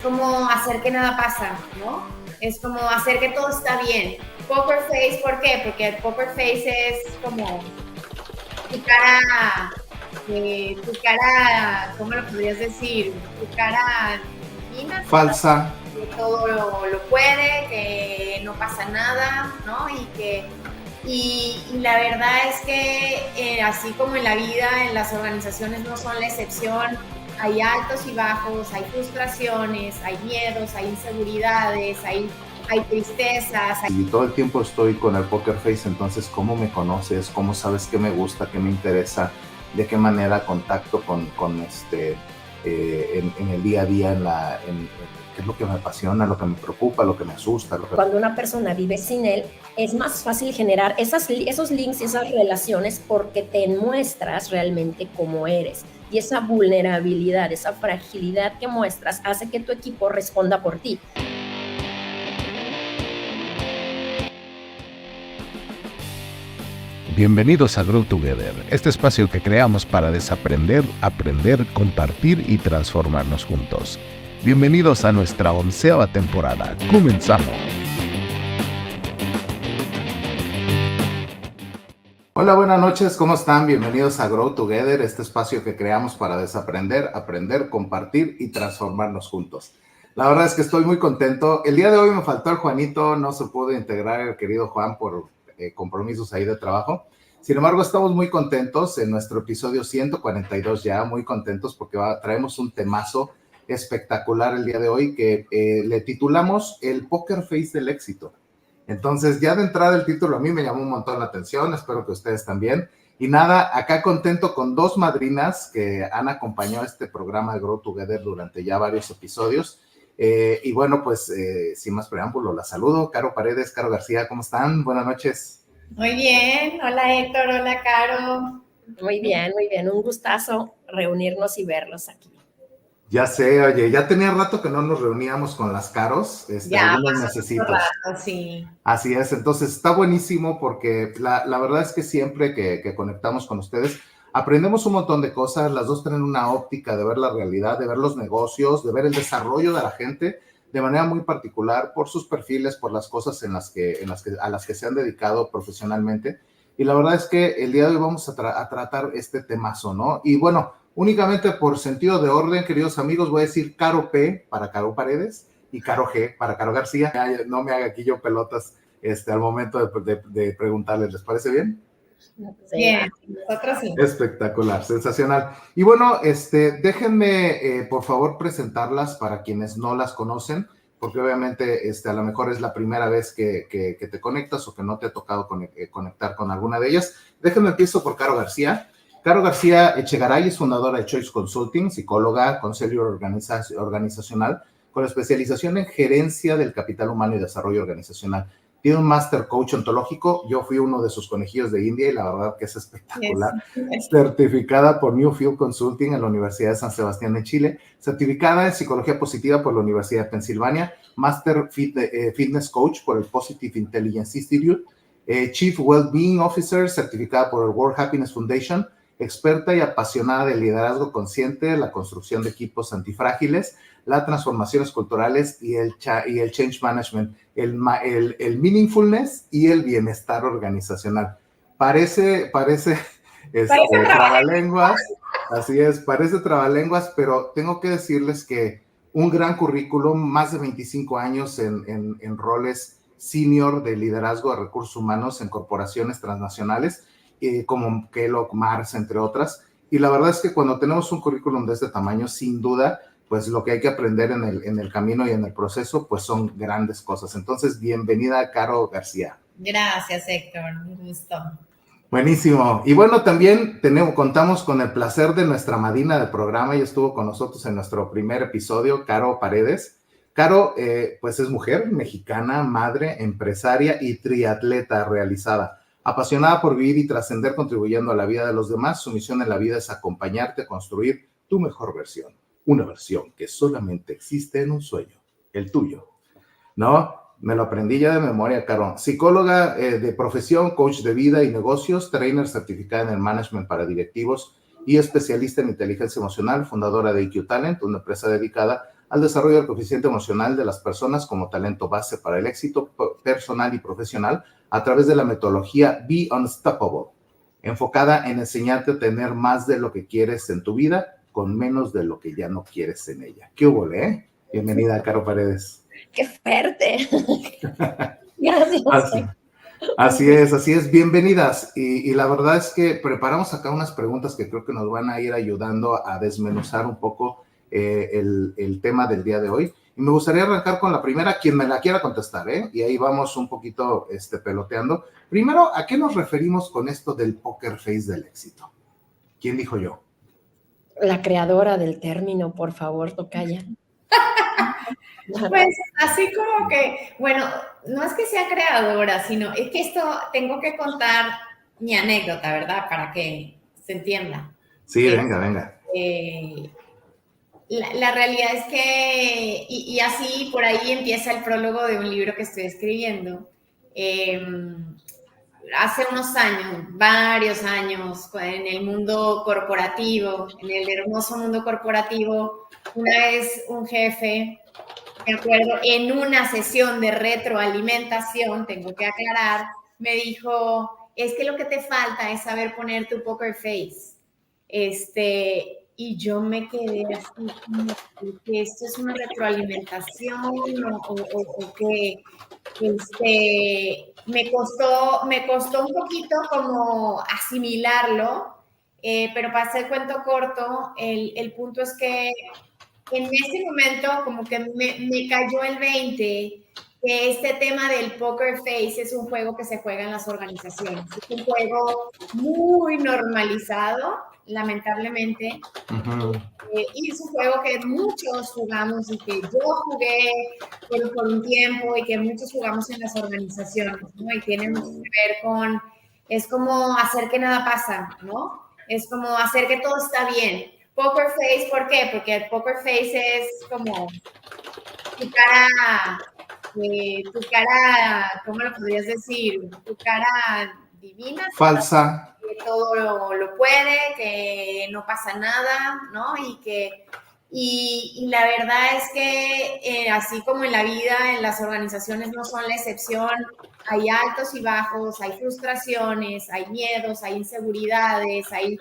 como hacer que nada pasa, ¿no? Es como hacer que todo está bien. Poker face, ¿por qué? Porque el poker face es como tu cara, ¿cómo lo podrías decir? Tu cara divina, falsa, que todo lo puede, que no pasa nada, ¿no? Y la verdad es que así como en la vida, en las organizaciones no son la excepción. Hay altos y bajos, hay frustraciones, hay miedos, hay inseguridades, hay tristezas. Y todo el tiempo estoy con el poker face, entonces ¿cómo me conoces? ¿Cómo sabes qué me gusta, qué me interesa? ¿De qué manera contacto con en el día a día, qué es lo que me apasiona, lo que me preocupa, lo que me asusta? Cuando una persona vive sin él, es más fácil generar esos links, esas relaciones, porque te muestras realmente cómo eres. Y esa vulnerabilidad, esa fragilidad que muestras hace que tu equipo responda por ti. Bienvenidos a Grow Together, este espacio que creamos para desaprender, aprender, compartir y transformarnos juntos. Bienvenidos a nuestra 11ª temporada. ¡Comenzamos! Hola, buenas noches, ¿cómo están? Bienvenidos a Grow Together, este espacio que creamos para desaprender, aprender, compartir y transformarnos juntos. La verdad es que estoy muy contento. El día de hoy me faltó el Juanito, no se pudo integrar el querido Juan por compromisos ahí de trabajo. Sin embargo, estamos muy contentos en nuestro episodio 142 ya, muy contentos porque traemos un temazo espectacular el día de hoy que le titulamos El Poker Face del Éxito. Entonces, ya de entrada el título a mí me llamó un montón la atención, espero que ustedes también. Y nada, acá contento con dos madrinas que han acompañado este programa de Grow Together durante ya varios episodios. Y bueno, pues sin más preámbulo, la saludo. Caro Paredes, Caro García, ¿cómo están? Buenas noches. Muy bien, hola Héctor, hola Caro. Muy bien, un gustazo reunirnos y verlos aquí. Ya sé, oye, ya tenía rato que no nos reuníamos con las Caros, ya, algunos mesecitos. Rato, sí. Así es, entonces está buenísimo porque la verdad es que siempre que conectamos con ustedes, aprendemos un montón de cosas, las dos tienen una óptica de ver la realidad, de ver los negocios, de ver el desarrollo de la gente de manera muy particular por sus perfiles, por las cosas a las que se han dedicado profesionalmente. Y la verdad es que el día de hoy vamos a tratar este temazo, ¿no? Y bueno, únicamente por sentido de orden, queridos amigos, voy a decir Caro P para Caro Paredes y Caro G para Caro García. No me haga aquí yo pelotas al momento de preguntarles, ¿les parece bien? Bien, nosotros sí. Espectacular, sensacional. Y bueno, déjenme por favor presentarlas para quienes no las conocen, porque obviamente a lo mejor es la primera vez que te conectas o que no te ha tocado conectar con alguna de ellas. Déjenme empiezo por Caro García. Caro García Echegaray es fundadora de Choice Consulting, psicóloga, consejero organizacional, con especialización en gerencia del capital humano y desarrollo organizacional. Tiene un Master Coach ontológico. Yo fui uno de sus conejillos de India y la verdad que es espectacular. Yes. Certificada por Newfield Consulting en la Universidad de San Sebastián de Chile. Certificada en Psicología Positiva por la Universidad de Pensilvania. Master Fitness Coach por el Positive Intelligence Institute. Chief Wellbeing Officer, certificada por el World Happiness Foundation. Experta y apasionada del liderazgo consciente, la construcción de equipos antifrágiles, las transformaciones culturales y el change management, el meaningfulness y el bienestar organizacional. Parece trabalenguas, así es, parece trabalenguas, pero tengo que decirles que un gran currículum, más de 25 años en roles senior de liderazgo de recursos humanos en corporaciones transnacionales, como Kellogg, Mars, entre otras. Y la verdad es que cuando tenemos un currículum de este tamaño, sin duda, pues lo que hay que aprender en el camino y en el proceso, pues son grandes cosas. Entonces, bienvenida, Caro García. Gracias, Héctor, un gusto. Buenísimo. Y bueno, también contamos con el placer de nuestra madrina del programa. Ella estuvo con nosotros en nuestro primer episodio, Caro Paredes. Caro, pues es mujer mexicana, madre, empresaria y triatleta realizada. Apasionada por vivir y trascender contribuyendo a la vida de los demás, su misión en la vida es acompañarte a construir tu mejor versión. Una versión que solamente existe en un sueño, el tuyo. ¿No? Me lo aprendí ya de memoria, Caro. Psicóloga de profesión, coach de vida y negocios, trainer certificada en el management para directivos y especialista en inteligencia emocional, fundadora de IQ Talent, una empresa dedicada al desarrollo del coeficiente emocional de las personas como talento base para el éxito personal y profesional a través de la metodología Be Unstoppable, enfocada en enseñarte a tener más de lo que quieres en tu vida con menos de lo que ya no quieres en ella. ¿Qué hubo, Bienvenida, Caro Paredes. ¡Qué fuerte! Gracias. Así es. Bienvenidas. Y la verdad es que preparamos acá unas preguntas que creo que nos van a ir ayudando a desmenuzar un poco el tema del día de hoy. Y me gustaría arrancar con la primera, quien me la quiera contestar, y ahí vamos un poquito peloteando. Primero, ¿a qué nos referimos con esto del poker face del éxito? ¿Quién dijo yo? La creadora del término, por favor, tocaya. Pues así como que, bueno, no es que sea creadora, sino es que esto tengo que contar mi anécdota, ¿verdad? Para que se entienda. Sí, venga. La realidad es que, y así por ahí empieza el prólogo de un libro que estoy escribiendo. Hace unos años, varios años, en el mundo corporativo, en el hermoso mundo corporativo, una vez un jefe, me acuerdo, en una sesión de retroalimentación, tengo que aclarar, me dijo, es que lo que te falta es saber poner tu poker face. Y yo me quedé así, que esto es una retroalimentación o que me costó un poquito como asimilarlo, pero para hacer cuento corto, el punto es que en ese momento como que me cayó el 20 que este tema del poker face es un juego que se juega en las organizaciones. Es un juego muy normalizado, lamentablemente. Uh-huh. Y es un juego que muchos jugamos y que yo jugué por un tiempo y que muchos jugamos en las organizaciones, ¿no? Y tiene mucho que ver con, es como hacer que nada pasa, ¿no? Es como hacer que todo está bien. Poker face, ¿por qué? Porque el poker face es como tu cara, ¿cómo lo podrías decir? Tu cara divina. Falsa. Que todo lo puede, que no pasa nada, ¿no? Y la verdad es que así como en la vida, en las organizaciones no son la excepción, hay altos y bajos, hay frustraciones, hay miedos, hay inseguridades, hay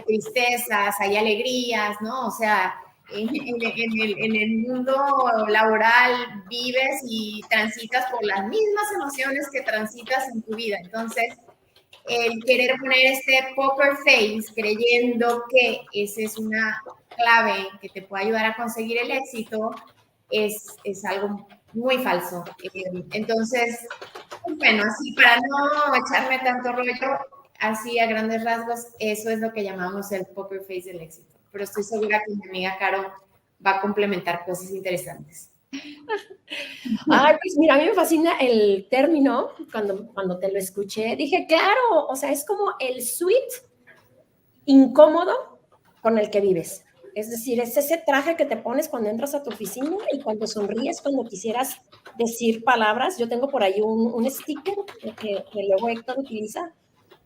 tristezas, hay alegrías, ¿no? O sea, en el mundo laboral vives y transitas por las mismas emociones que transitas en tu vida. Entonces, el querer poner este poker face creyendo que esa es una clave que te puede ayudar a conseguir el éxito es algo muy falso. Entonces, bueno, así para no echarme tanto rollo, así a grandes rasgos, eso es lo que llamamos el poker face del éxito. Pero estoy segura que mi amiga Caro va a complementar cosas interesantes. Ay, pues mira, a mí me fascina el término, cuando te lo escuché, dije, claro, o sea, es como el suite incómodo con el que vives. Es decir, es ese traje que te pones cuando entras a tu oficina y cuando sonríes, cuando quisieras decir palabras. Yo tengo por ahí un sticker que luego Héctor utiliza,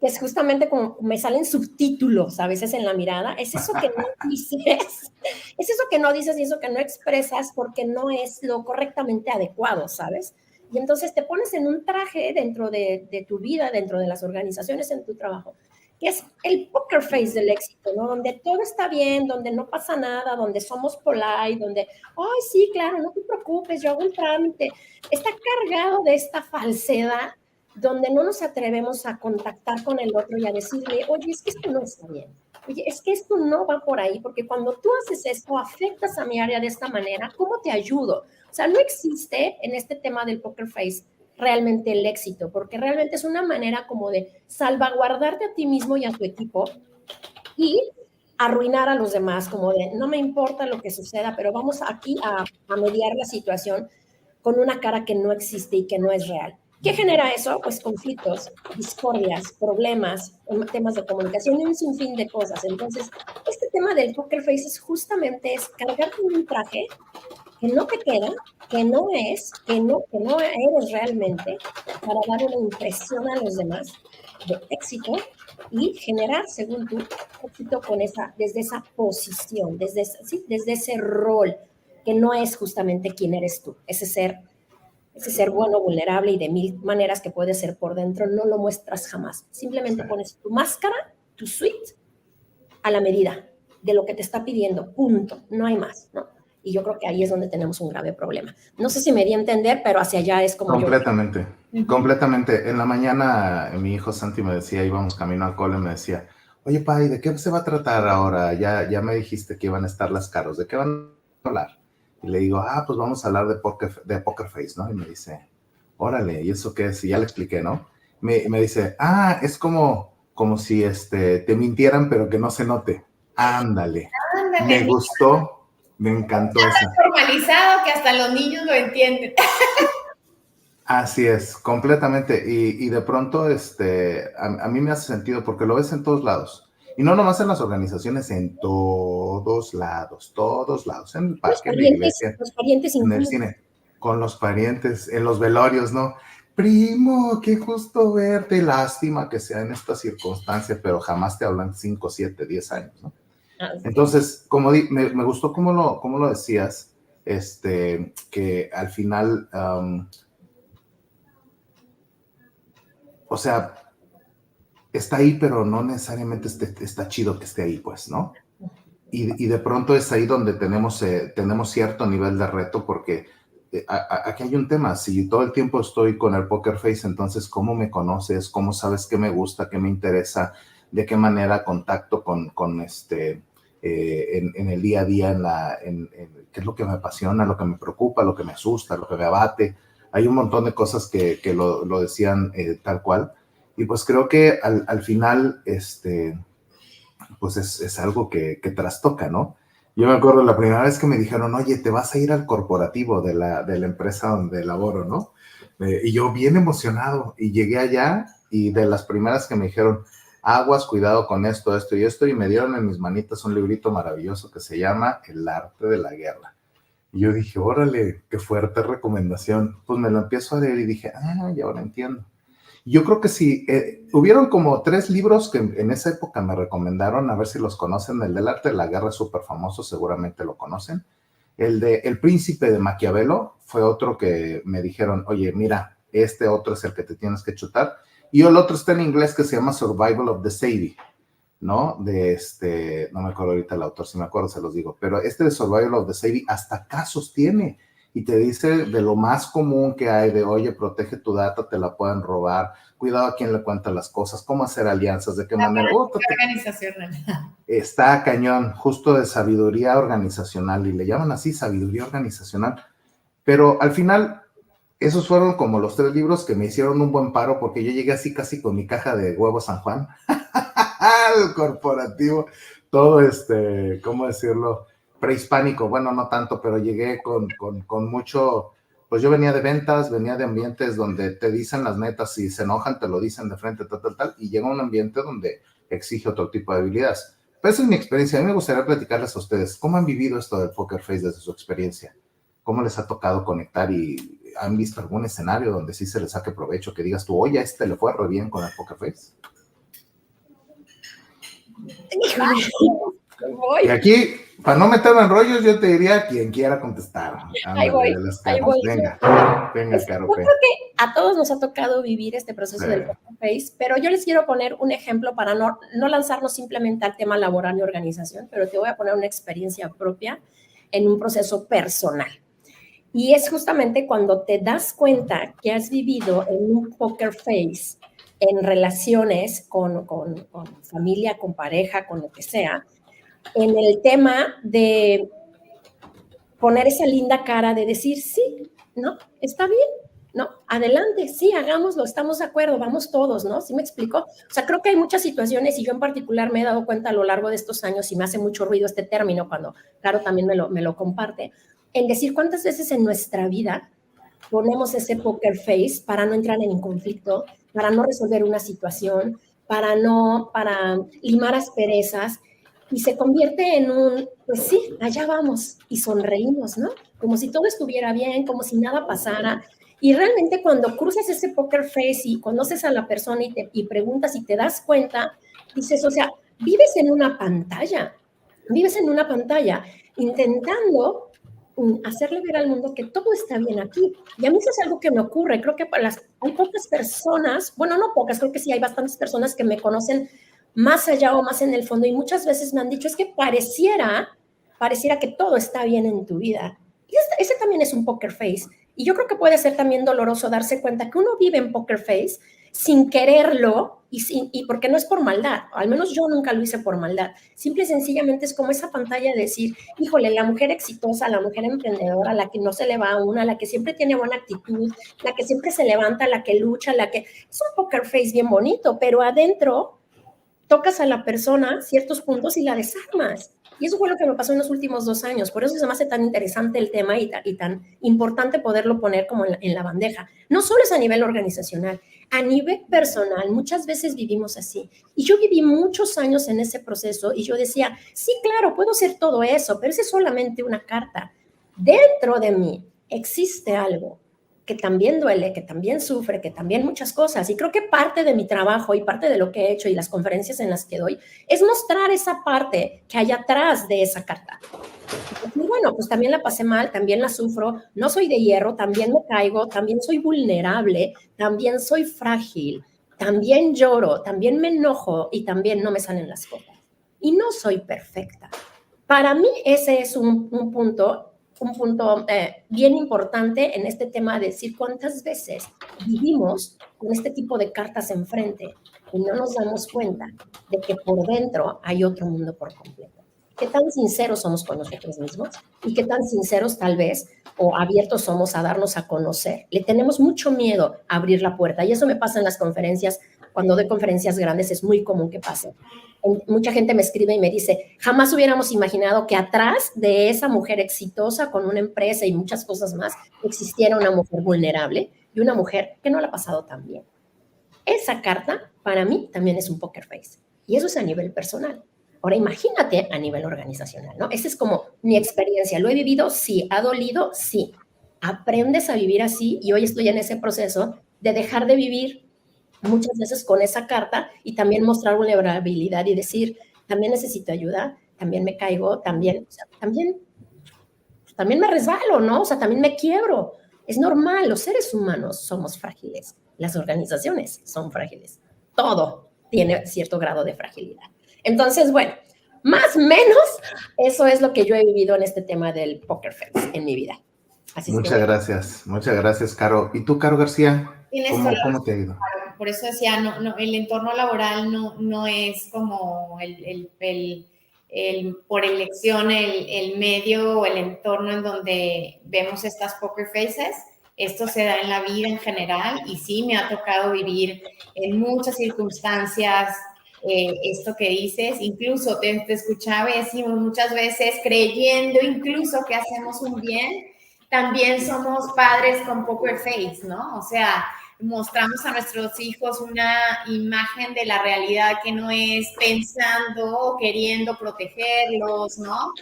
que es justamente como me salen subtítulos a veces en la mirada. Es eso que no dices, es eso que no dices y eso que no expresas porque no es lo correctamente adecuado, ¿sabes? Y entonces te pones en un traje dentro de tu vida, dentro de las organizaciones, en tu trabajo, que es el poker face del éxito, ¿no? Donde todo está bien, donde no pasa nada, donde somos polite, donde, ay, sí, claro, no te preocupes, yo hago un trámite. Está cargado de esta falsedad donde no nos atrevemos a contactar con el otro y a decirle, oye, es que esto no está bien. Oye, es que esto no va por ahí, porque cuando tú haces esto, afectas a mi área de esta manera, ¿cómo te ayudo? O sea, no existe en este tema del poker face realmente el éxito, porque realmente es una manera como de salvaguardarte a ti mismo y a tu equipo y arruinar a los demás, como de no me importa lo que suceda, pero vamos aquí a mediar la situación con una cara que no existe y que no es real. ¿Qué genera eso? Pues conflictos, discordias, problemas, temas de comunicación y un sinfín de cosas. Entonces, este tema del poker face es justamente cargarte un traje que no te queda, que no eres realmente, para dar una impresión a los demás de éxito y generar, según tú, éxito desde esa posición, desde ese rol. que no es justamente quién eres tú. Ese ser bueno, vulnerable y de mil maneras que puede ser por dentro, no lo muestras jamás. Simplemente pones tu máscara, tu suite, a la medida de lo que te está pidiendo, punto, no hay más, ¿no? Y yo creo que ahí es donde tenemos un grave problema. No sé si me di a entender, pero hacia allá es como completamente, completamente. En la mañana mi hijo Santi me decía, íbamos camino al cole, me decía, oye, Pai, ¿de qué se va a tratar ahora? Ya me dijiste que iban a estar las caros, ¿de qué van a hablar? Y le digo, pues vamos a hablar de Poker Face, ¿no? Y me dice, órale, ¿y eso qué es? Y ya le expliqué, ¿no? Me dice, es como si te mintieran, pero que no se note. Ándale. Me gustó. Me encantó esa. Formalizado que hasta los niños lo entienden. Así es, completamente. Y de pronto, a mí me hace sentido porque lo ves en todos lados. Y no nomás en las organizaciones, en todos lados, en el parque, en la iglesia, los parientes en el cine, con los parientes, en los velorios, ¿no? Primo, qué gusto verte, lástima que sea en esta circunstancia, pero jamás te hablan 5, 7, 10 años, ¿no? Entonces, como me gustó cómo lo decías, que al final, o sea, está ahí, pero no necesariamente está chido que esté ahí, pues, ¿no? Y de pronto es ahí donde tenemos cierto nivel de reto, porque aquí hay un tema. Si todo el tiempo estoy con el Poker Face, entonces, ¿cómo me conoces? ¿Cómo sabes qué me gusta, qué me interesa? ¿De qué manera contacto con en el día a día, qué es lo que me apasiona, lo que me preocupa, lo que me asusta, lo que me abate? Hay un montón de cosas que lo decían tal cual. Y pues creo que al final, pues es algo que trastoca, ¿no? Yo me acuerdo la primera vez que me dijeron, oye, te vas a ir al corporativo de la empresa donde laboro, ¿no? Y yo bien emocionado, y llegué allá, y de las primeras que me dijeron, aguas, cuidado con esto, esto y esto, y me dieron en mis manitas un librito maravilloso que se llama El arte de la guerra. Y yo dije, órale, qué fuerte recomendación. Pues me lo empiezo a leer y dije, ya ahora entiendo. Yo creo que sí, hubieron como 3 libros que en esa época me recomendaron, a ver si los conocen. El del arte de la guerra es súper famoso, seguramente lo conocen. El de El príncipe de Maquiavelo fue otro que me dijeron, oye, mira, este otro es el que te tienes que chutar. Y el otro está en inglés, que se llama Survival of the Savvy, ¿no? No me acuerdo ahorita el autor, si me acuerdo se los digo, pero de Survival of the Savvy hasta casos tiene, y te dice de lo más común que hay, de oye, protege tu data, te la pueden robar, cuidado a quién le cuenta las cosas, cómo hacer alianzas, de qué manera. Organizacional. Está cañón, justo de sabiduría organizacional, y le llaman así, sabiduría organizacional. Pero al final, esos fueron como los 3 libros que me hicieron un buen paro, porque yo llegué así casi con mi caja de huevos San Juan, al corporativo, todo ¿cómo decirlo? Prehispánico, bueno, no tanto, pero llegué con mucho, pues yo venía de ventas, venía de ambientes donde te dicen las netas, si se enojan te lo dicen de frente, tal, y llega un ambiente donde exige otro tipo de habilidades. Pero esa es mi experiencia. A mí me gustaría platicarles a ustedes, ¿cómo han vivido esto del Poker Face desde su experiencia? ¿Cómo les ha tocado conectar y han visto algún escenario donde sí se les saque provecho, que digas tú, oye, le fue re bien con el Poker Face? Y aquí, para no meterme en rollos, yo te diría quien quiera contestar. Ahí voy. Venga, Caro. Yo creo que a todos nos ha tocado vivir este proceso del Poker Face, pero yo les quiero poner un ejemplo para no lanzarnos simplemente al tema laboral y organización, pero te voy a poner una experiencia propia en un proceso personal. Y es justamente cuando te das cuenta que has vivido en un Poker Face, en relaciones con familia, con pareja, con lo que sea, en el tema de poner esa linda cara de decir, sí, ¿no? Está bien, ¿no? Adelante, sí, hagámoslo, estamos de acuerdo, vamos todos, ¿no? ¿Sí me explico? O sea, creo que hay muchas situaciones, y yo en particular me he dado cuenta a lo largo de estos años, y me hace mucho ruido este término cuando Caro también me lo comparte, en decir cuántas veces en nuestra vida ponemos ese Poker Face para no entrar en conflicto, para no resolver una situación, para limar asperezas, y se convierte en pues sí, allá vamos, y sonreímos, ¿no? Como si todo estuviera bien, como si nada pasara. Y realmente cuando cruzas ese Poker Face y conoces a la persona y preguntas y te das cuenta, dices, o sea, vives en una pantalla intentando hacerle ver al mundo que todo está bien aquí. Y a mí eso es algo que me ocurre. Creo que hay pocas personas, bueno, no pocas, creo que sí hay bastantes personas que me conocen más allá o más en el fondo y muchas veces me han dicho, es que pareciera que todo está bien en tu vida. Y ese también es un poker face. Y yo creo que puede ser también doloroso darse cuenta que uno vive en poker face sin quererlo y porque no es por maldad, al menos yo nunca lo hice por maldad, simple y sencillamente es como esa pantalla de decir, híjole, la mujer exitosa, la mujer emprendedora, la que no se le va a una, la que siempre tiene buena actitud, la que siempre se levanta, la que lucha, la que es un poker face bien bonito, pero adentro tocas a la persona ciertos puntos y la desarmas. Y eso fue lo que me pasó en los últimos 2 años. Por eso se me hace tan interesante el tema y tan importante poderlo poner como en la bandeja. No solo es a nivel organizacional, a nivel personal. Muchas veces vivimos así. Y yo viví muchos años en ese proceso y yo decía, sí, claro, puedo hacer todo eso, pero esa es solamente una carta. Dentro de mí existe algo que también duele, que también sufre, que también muchas cosas. Y creo que parte de mi trabajo y parte de lo que he hecho y las conferencias en las que doy es mostrar esa parte que hay atrás de esa carta. Y bueno, pues también la pasé mal, también la sufro, no soy de hierro, también me caigo, también soy vulnerable, también soy frágil, también lloro, también me enojo y también no me salen las cosas. Y no soy perfecta. Para mí ese es un punto bien importante en este tema de decir cuántas veces vivimos con este tipo de cartas enfrente y no nos damos cuenta de que por dentro hay otro mundo por completo. ¿Qué tan sinceros somos con nosotros mismos? Y qué tan sinceros tal vez o abiertos somos a darnos a conocer. Le tenemos mucho miedo a abrir la puerta y eso me pasa en las conferencias. Cuando doy conferencias grandes es muy común que pase. Mucha gente me escribe y me dice, jamás hubiéramos imaginado que atrás de esa mujer exitosa con una empresa y muchas cosas más existiera una mujer vulnerable y una mujer que no la ha pasado tan bien. Esa carta para mí también es un poker face y eso es a nivel personal. Ahora imagínate a nivel organizacional, ¿no? Esa es como mi experiencia. ¿Lo he vivido? Sí. ¿Ha dolido? Sí. Aprendes a vivir así y hoy estoy en ese proceso de dejar de vivir muchas veces con esa carta y también mostrar vulnerabilidad y decir, también necesito ayuda, también me caigo, también me resbalo, ¿no? O sea, también me quiebro. Es normal, los seres humanos somos frágiles, las organizaciones son frágiles, todo tiene cierto grado de fragilidad. Entonces, bueno, más o menos eso es lo que yo he vivido en este tema del poker face en mi vida. Así muchas gracias, Caro. ¿Y tú, Caro García? ¿Cómo te ha ido? Por eso decía, no, el entorno laboral no es como por elección el medio o el entorno en donde vemos estas poker faces. Esto se da en la vida en general y sí me ha tocado vivir en muchas circunstancias esto que dices. Incluso te escuchaba y decimos muchas veces creyendo incluso que hacemos un bien, también somos padres con poker face, ¿no? O sea, mostramos a nuestros hijos una imagen de la realidad que no es pensando o queriendo protegerlos, ¿no?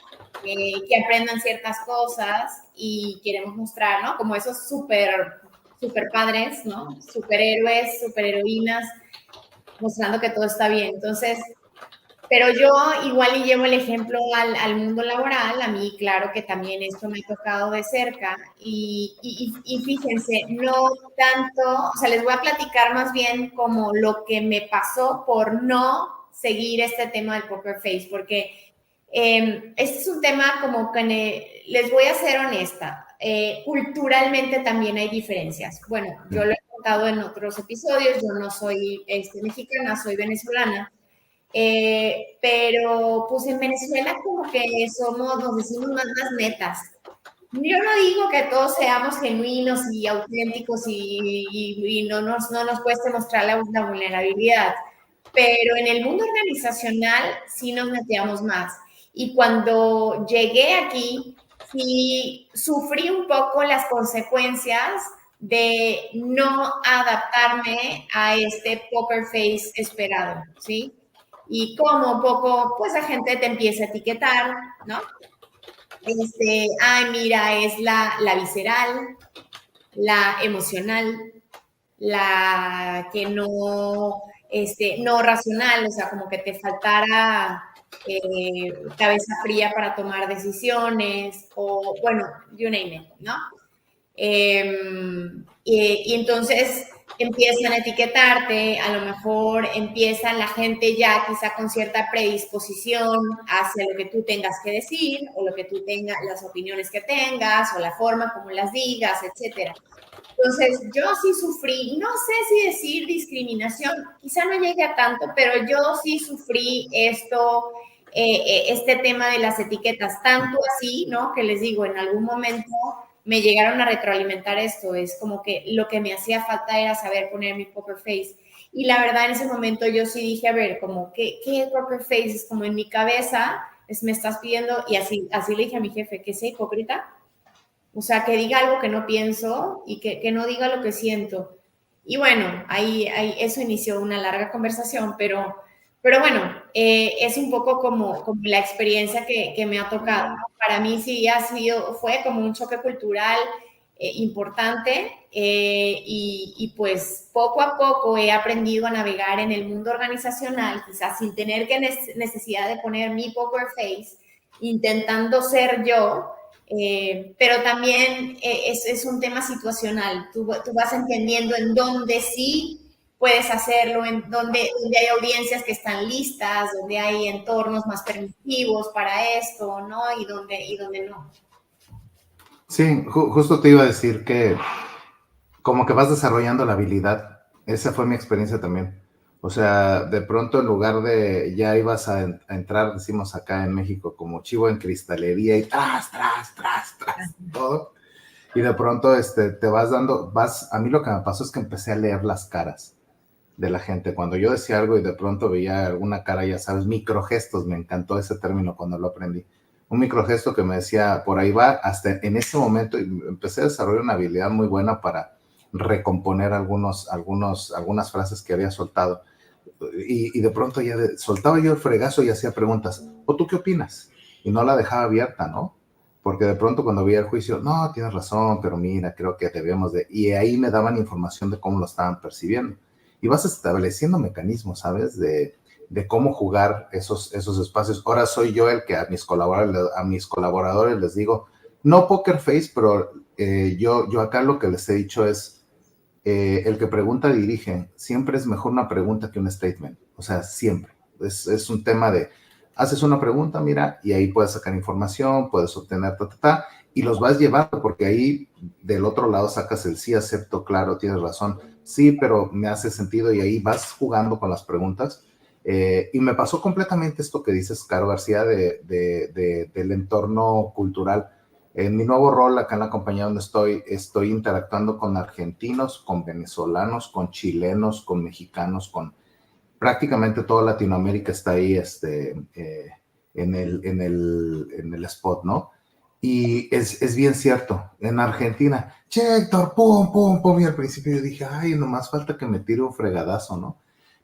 Que aprendan ciertas cosas y queremos mostrar, ¿no? Como esos super padres, ¿no? Superhéroes, superheroínas, mostrando que todo está bien. Entonces, pero yo igual y llevo el ejemplo al mundo laboral. A mí, claro que también esto me ha tocado de cerca y fíjense, no tanto, o sea, les voy a platicar más bien como lo que me pasó por no seguir este tema del poker face, porque este es un tema como que les voy a ser honesta, culturalmente también hay diferencias. Bueno, yo lo he contado en otros episodios, yo no soy mexicana, soy venezolana. Pero pues en Venezuela como que nos decimos más las netas. Yo no digo que todos seamos genuinos y auténticos y no nos cueste mostrar la vulnerabilidad, pero en el mundo organizacional sí nos metíamos más. Y cuando llegué aquí, sí sufrí un poco las consecuencias de no adaptarme a este poker face esperado, ¿sí? Y como poco, pues la gente te empieza a etiquetar, ¿no? Ay, mira, es la visceral, la emocional, la que no racional, o sea, como que te faltara cabeza fría para tomar decisiones, o bueno, you name it, ¿no? Y entonces empiezan a etiquetarte, a lo mejor empieza la gente ya quizá con cierta predisposición hacia lo que tú tengas que decir, o lo que tú tengas, las opiniones que tengas, o la forma como las digas, etcétera. Entonces, yo sí sufrí, no sé si decir discriminación, quizá no llegue a tanto, pero yo sí sufrí este tema de las etiquetas, tanto así, ¿no? Que les digo, en algún momento me llegaron a retroalimentar esto, es como que lo que me hacía falta era saber poner mi poker face. Y la verdad, en ese momento yo sí dije, a ver, como, ¿qué es poker face? Es como en mi cabeza, me estás pidiendo, y así le dije a mi jefe, ¿que sea hipócrita? O sea, que diga algo que no pienso y que no diga lo que siento. Y bueno, ahí eso inició una larga conversación, pero bueno, es un poco como la experiencia que me ha tocado. Para mí sí fue como un choque cultural importante, y pues poco a poco he aprendido a navegar en el mundo organizacional, quizás sin tener necesidad de poner mi poker face, intentando ser yo. Pero también es un tema situacional. Tú vas entendiendo en dónde sí puedes hacerlo, en donde hay audiencias que están listas, donde hay entornos más permisivos para esto, ¿no? Y donde no. Sí, justo te iba a decir que como que vas desarrollando la habilidad. Esa fue mi experiencia también. O sea, de pronto en lugar de ya ibas a entrar, decimos acá en México, como chivo en cristalería y tras, todo. Y de pronto te a mí lo que me pasó es que empecé a leer las caras de la gente. Cuando yo decía algo y de pronto veía alguna cara, ya sabes, microgestos, me encantó ese término cuando lo aprendí. Un microgesto que me decía, por ahí va, hasta en ese momento empecé a desarrollar una habilidad muy buena para recomponer algunas frases que había soltado. Y de pronto ya soltaba yo el fregazo y hacía preguntas. ¿O tú qué opinas? Y no la dejaba abierta, ¿no? Porque de pronto cuando veía el juicio, no, tienes razón, pero mira, creo que debemos de... Y ahí me daban información de cómo lo estaban percibiendo. Y vas estableciendo mecanismos, ¿sabes? De cómo jugar esos espacios. Ahora soy yo el que a mis colaboradores les digo, no poker face, pero yo acá lo que les he dicho es, el que pregunta dirige. Siempre es mejor una pregunta que un statement. O sea, siempre. Es un tema de, haces una pregunta, mira, y ahí puedes sacar información, puedes obtener, y los vas llevando, porque ahí del otro lado sacas el sí, acepto, claro, tienes razón, sí, pero me hace sentido, y ahí vas jugando con las preguntas. Y me pasó completamente esto que dices, Caro García, del entorno cultural. En mi nuevo rol acá en la compañía donde estoy interactuando con argentinos, con venezolanos, con chilenos, con mexicanos, con prácticamente toda Latinoamérica está ahí en el spot, ¿no? Y es bien cierto, en Argentina, che, Héctor, pum, pum, pum, y al principio yo dije, ay, nomás falta que me tire un fregadazo, ¿no?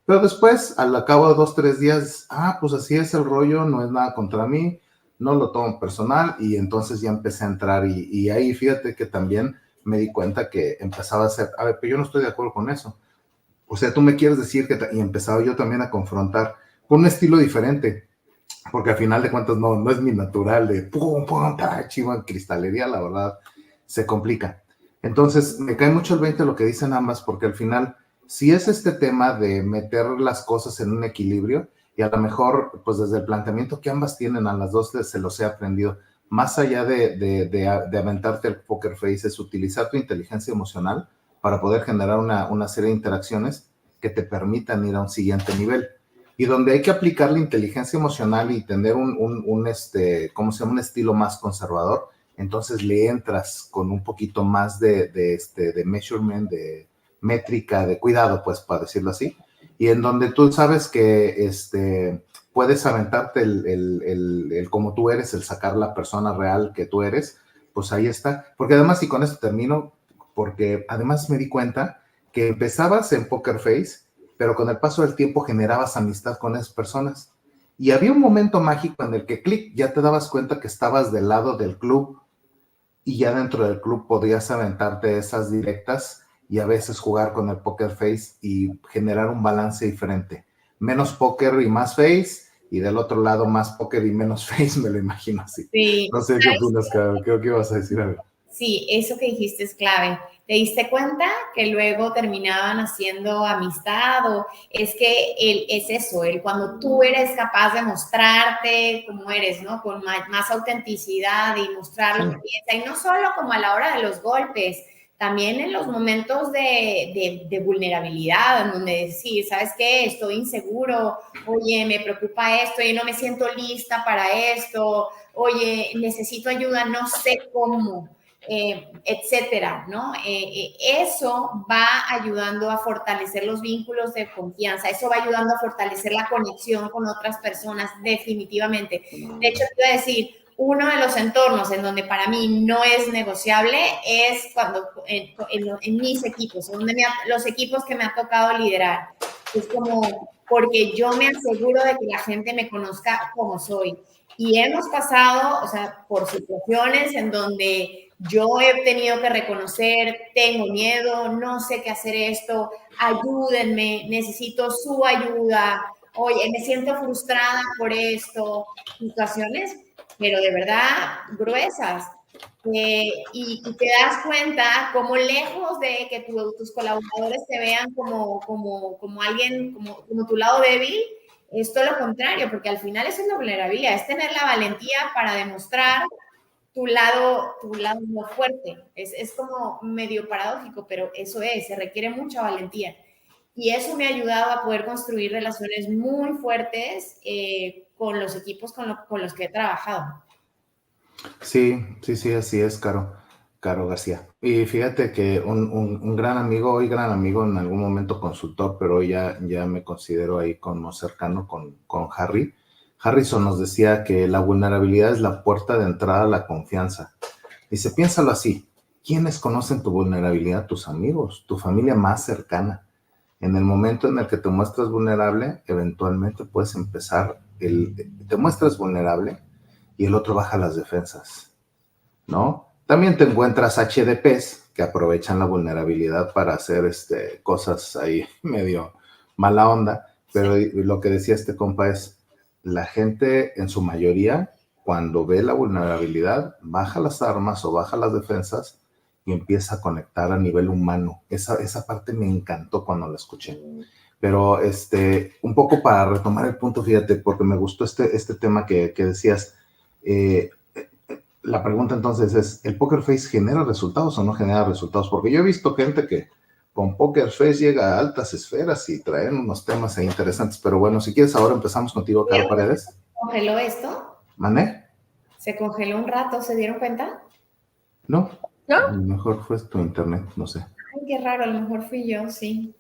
Pero después, al cabo de 2, 3 días, pues así es el rollo, no es nada contra mí, no lo tomo personal, y entonces ya empecé a entrar, y ahí fíjate que también me di cuenta que empezaba a ser, a ver, pero yo no estoy de acuerdo con eso. O sea, tú me quieres decir que... Y empezaba yo también a confrontar con un estilo diferente, porque al final de cuentas no es mi natural de pum, pum, chivo en cristalería, la verdad, se complica. Entonces, me cae mucho el 20 lo que dicen ambas, porque al final, si es este tema de meter las cosas en un equilibrio, y a lo mejor, pues desde el planteamiento que ambas tienen, a las dos se los he aprendido, más allá de aventarte el poker face, es utilizar tu inteligencia emocional para poder generar una serie de interacciones que te permitan ir a un siguiente nivel. Y donde hay que aplicar la inteligencia emocional y tener un estilo más conservador, entonces le entras con un poquito más de measurement, de métrica, de cuidado, pues, para decirlo así, y en donde tú sabes que puedes aventarte el como tú eres, el sacar la persona real que tú eres, pues ahí está. Porque además, y con esto termino, porque además me di cuenta que empezabas en Poker Face, pero con el paso del tiempo generabas amistad con esas personas. Y había un momento mágico en el que clic, ya te dabas cuenta que estabas del lado del club, y ya dentro del club podías aventarte esas directas y a veces jugar con el Poker Face y generar un balance diferente. Menos póker y más face, y del otro lado más póker y menos face, me lo imagino así. Sí. No sé qué opinas, Caro, creo que ibas a decir algo. Sí, eso que dijiste es clave. ¿Te diste cuenta que luego terminaban haciendo amistad? O es que es eso, cuando tú eres capaz de mostrarte como eres, ¿no? Con más autenticidad y mostrar lo que piensas, y no solo como a la hora de los golpes, también en los momentos de vulnerabilidad, en donde decir, ¿sabes qué? Estoy inseguro, oye, me preocupa esto, oye, no me siento lista para esto, oye, necesito ayuda, no sé cómo. Etcétera, ¿no? Eso va ayudando a fortalecer los vínculos de confianza, eso va ayudando a fortalecer la conexión con otras personas, definitivamente. De hecho, te voy a decir, uno de los entornos en donde para mí no es negociable es cuando en mis equipos, los equipos que me ha tocado liderar. Es como, porque yo me aseguro de que la gente me conozca como soy. Y hemos pasado, o sea, por situaciones en donde yo he tenido que reconocer, tengo miedo, no sé qué hacer esto, ayúdenme, necesito su ayuda, oye, me siento frustrada por esto, situaciones, pero de verdad gruesas. Y te das cuenta como lejos de que tus colaboradores te vean como alguien, como tu lado débil, es todo lo contrario, porque al final es una vulnerabilidad, es tener la valentía para demostrar tu lado no fuerte. Es como medio paradójico, pero eso se requiere mucha valentía. Y eso me ha ayudado a poder construir relaciones muy fuertes con los equipos con los que he trabajado. Sí, así es, Caro García. Y fíjate que un gran amigo, hoy gran amigo, en algún momento consultor, pero hoy ya me considero ahí como cercano con Harry. Harrison nos decía que la vulnerabilidad es la puerta de entrada a la confianza. Dice, piénsalo así, ¿quiénes conocen tu vulnerabilidad? Tus amigos, tu familia más cercana. En el momento en el que te muestras vulnerable, eventualmente puedes empezar, te muestras vulnerable y el otro baja las defensas, ¿no? También te encuentras HDPs que aprovechan la vulnerabilidad para hacer cosas ahí medio mala onda, pero lo que decía este compa es, la gente en su mayoría, cuando ve la vulnerabilidad, baja las armas o baja las defensas y empieza a conectar a nivel humano. Esa parte me encantó cuando la escuché. Pero un poco para retomar el punto, fíjate, porque me gustó este tema que decías. La pregunta entonces es, ¿el Poker Face genera resultados o no genera resultados? Porque yo he visto gente que con Poker Face llega a altas esferas y traen unos temas interesantes, pero bueno, si quieres ahora empezamos contigo, Caro Paredes. ¿Se congeló esto? ¿Mané? ¿Se congeló un rato? ¿Se dieron cuenta? No. ¿No? A lo mejor fue tu internet, no sé. Ay, qué raro, a lo mejor fui yo, sí.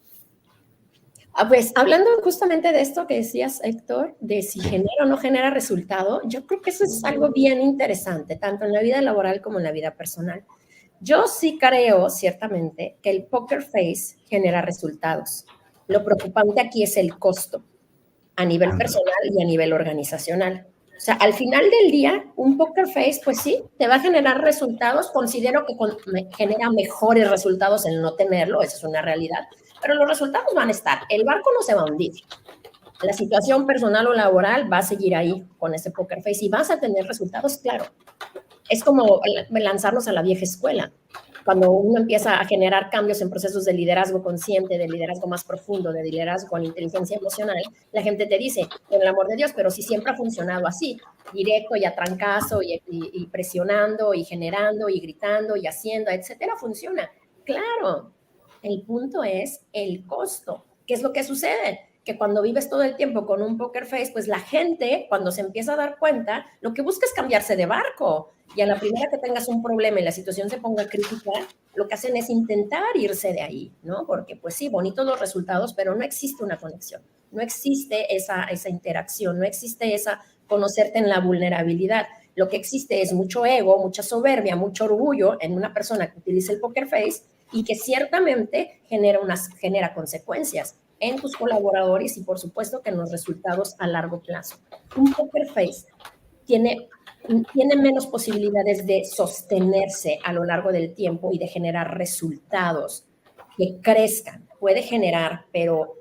Pues hablando justamente de esto que decías, Héctor, de si genera o no genera resultado, yo creo que eso es algo bien interesante, tanto en la vida laboral como en la vida personal. Yo sí creo, ciertamente, que el Poker Face genera resultados. Lo preocupante aquí es el costo a nivel personal y a nivel organizacional. O sea, al final del día, un Poker Face, pues sí, te va a generar resultados. Considero que genera mejores resultados el no tenerlo, esa es una realidad, pero los resultados van a estar. El barco no se va a hundir. La situación personal o laboral va a seguir ahí con ese Poker Face y vas a tener resultados, claro. Es como lanzarnos a la vieja escuela. Cuando uno empieza a generar cambios en procesos de liderazgo consciente, de liderazgo más profundo, de liderazgo con inteligencia emocional, la gente te dice, por el amor de Dios, pero si siempre ha funcionado así, directo y a trancazo y presionando y generando y gritando y haciendo, etcétera, funciona. Claro, el punto es el costo. ¿Qué es lo que sucede? Que cuando vives todo el tiempo con un Poker Face, pues la gente, cuando se empieza a dar cuenta, lo que busca es cambiarse de barco. Y a la primera que tengas un problema y la situación se ponga crítica, lo que hacen es intentar irse de ahí, ¿no? Porque pues sí, bonitos los resultados, pero no existe una conexión, no existe esa interacción, no existe esa conocerte en la vulnerabilidad. Lo que existe es mucho ego, mucha soberbia, mucho orgullo en una persona que utiliza el Poker Face y que ciertamente genera consecuencias en tus colaboradores y por supuesto que en los resultados a largo plazo. Un Poker Face tiene menos posibilidades de sostenerse a lo largo del tiempo y de generar resultados que crezcan. Puede generar, pero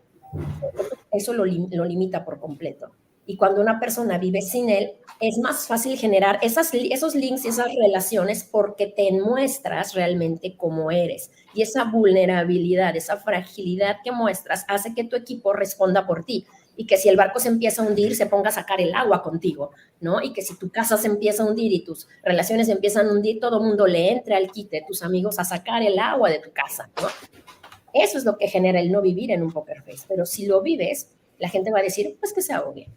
eso lo limita por completo. Y cuando una persona vive sin él, es más fácil generar esos links y esas relaciones porque te muestras realmente cómo eres. Y esa vulnerabilidad, esa fragilidad que muestras hace que tu equipo responda por ti. Y que si el barco se empieza a hundir, se ponga a sacar el agua contigo, ¿no? Y que si tu casa se empieza a hundir y tus relaciones se empiezan a hundir, todo el mundo le entre al quite, tus amigos a sacar el agua de tu casa, ¿no? Eso es lo que genera el no vivir en un poker face. Pero si lo vives, la gente va a decir, pues que se ahogue,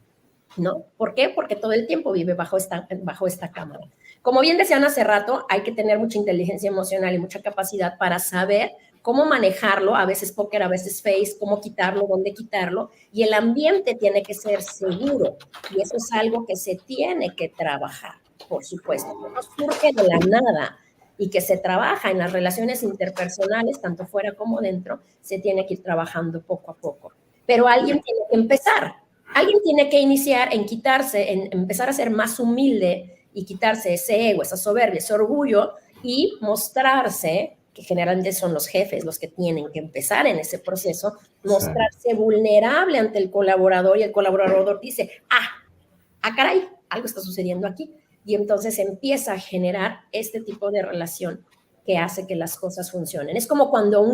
¿no? ¿Por qué? Porque todo el tiempo vive bajo esta cámara. Como bien decían hace rato, hay que tener mucha inteligencia emocional y mucha capacidad para saber cómo manejarlo, a veces póker, a veces face, cómo quitarlo, dónde quitarlo, y el ambiente tiene que ser seguro, y eso es algo que se tiene que trabajar, por supuesto, no surge de la nada, y que se trabaja en las relaciones interpersonales, tanto fuera como dentro, se tiene que ir trabajando poco a poco. Pero alguien tiene que empezar, alguien tiene que iniciar en quitarse, en empezar a ser más humilde y quitarse ese ego, esa soberbia, ese orgullo y mostrarse, que generalmente son los jefes los que tienen que empezar en ese proceso, mostrarse vulnerable ante el colaborador y el colaborador dice, caray, algo está sucediendo aquí. Y entonces empieza a generar este tipo de relación que hace que las cosas funcionen. Es como cuando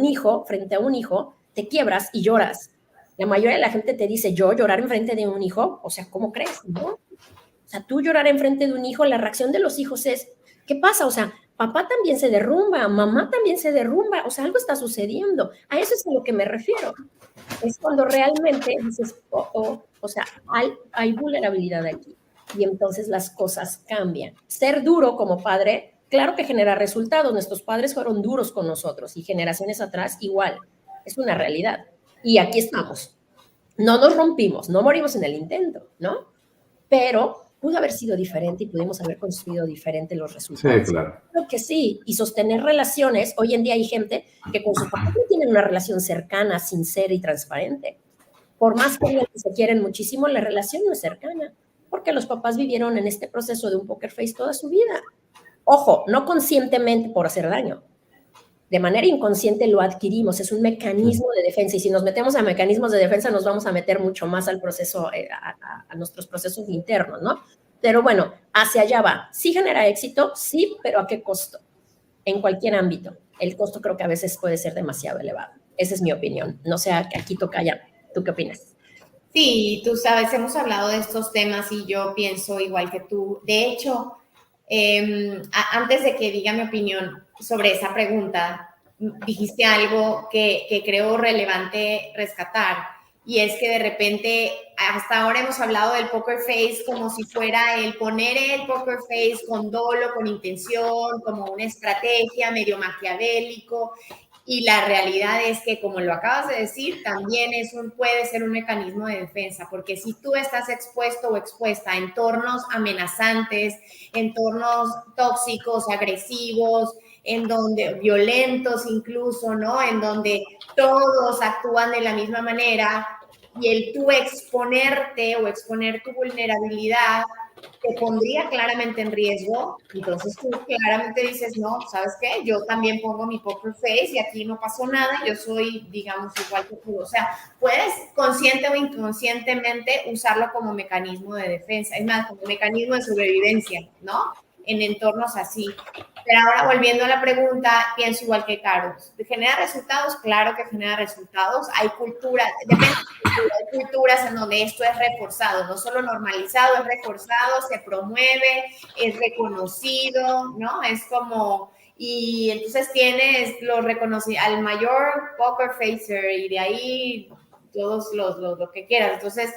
frente a un hijo, te quiebras y lloras. La mayoría de la gente te dice, yo llorar enfrente de un hijo, o sea, ¿cómo crees? ¿No? O sea, tú llorar enfrente de un hijo, la reacción de los hijos es, ¿qué pasa? O sea, papá también se derrumba, mamá también se derrumba, o sea, algo está sucediendo. A eso es a lo que me refiero. Es cuando realmente dices, o sea, hay vulnerabilidad aquí. Y entonces las cosas cambian. Ser duro como padre, claro que genera resultados. Nuestros padres fueron duros con nosotros y generaciones atrás igual. Es una realidad. Y aquí estamos. No nos rompimos, no morimos en el intento, ¿no? Pero pudo haber sido diferente y pudimos haber construido diferente los resultados. Sí, claro. Creo que sí. Y sostener relaciones. Hoy en día hay gente que con sus papás no tienen una relación cercana, sincera y transparente. Por más que se quieren muchísimo, la relación no es cercana, porque los papás vivieron en este proceso de un poker face toda su vida. Ojo, no conscientemente por hacer daño. De manera inconsciente lo adquirimos, es un mecanismo de defensa, y si nos metemos a mecanismos de defensa nos vamos a meter mucho más al proceso, a nuestros procesos internos, ¿no? Pero bueno, hacia allá va. Sí genera éxito, sí, pero ¿a qué costo? En cualquier ámbito. El costo creo que a veces puede ser demasiado elevado. Esa es mi opinión. No sé, aquí toca ya. ¿Tú qué opinas? Sí, tú sabes, hemos hablado de estos temas y yo pienso igual que tú. De hecho, antes de que diga mi opinión sobre esa pregunta, dijiste algo que creo relevante rescatar, y es que de repente hasta ahora hemos hablado del poker face como si fuera el poner el poker face con dolo, con intención, como una estrategia medio maquiavélico. Y la realidad es que, como lo acabas de decir, también puede ser un mecanismo de defensa, porque si tú estás expuesto o expuesta a entornos amenazantes, entornos tóxicos, agresivos, en donde violentos incluso, ¿no? En donde todos actúan de la misma manera, y el tú exponerte o exponer tu vulnerabilidad te pondría claramente en riesgo. Entonces tú claramente dices, no, ¿sabes qué? Yo también pongo mi poker face y aquí no pasó nada, yo soy, digamos, igual que tú. O sea, puedes consciente o inconscientemente usarlo como mecanismo de defensa, es más, como mecanismo de sobrevivencia, ¿no? En entornos así. Pero ahora, volviendo a la pregunta, pienso igual que Caro. ¿Genera resultados? Claro que genera resultados. Hay culturas, depende de la cultura, hay culturas en donde esto es reforzado, no solo normalizado, es reforzado, se promueve, es reconocido, ¿no? Es como, y entonces tienes al mayor poker facer y de ahí todos lo que quieras. Entonces,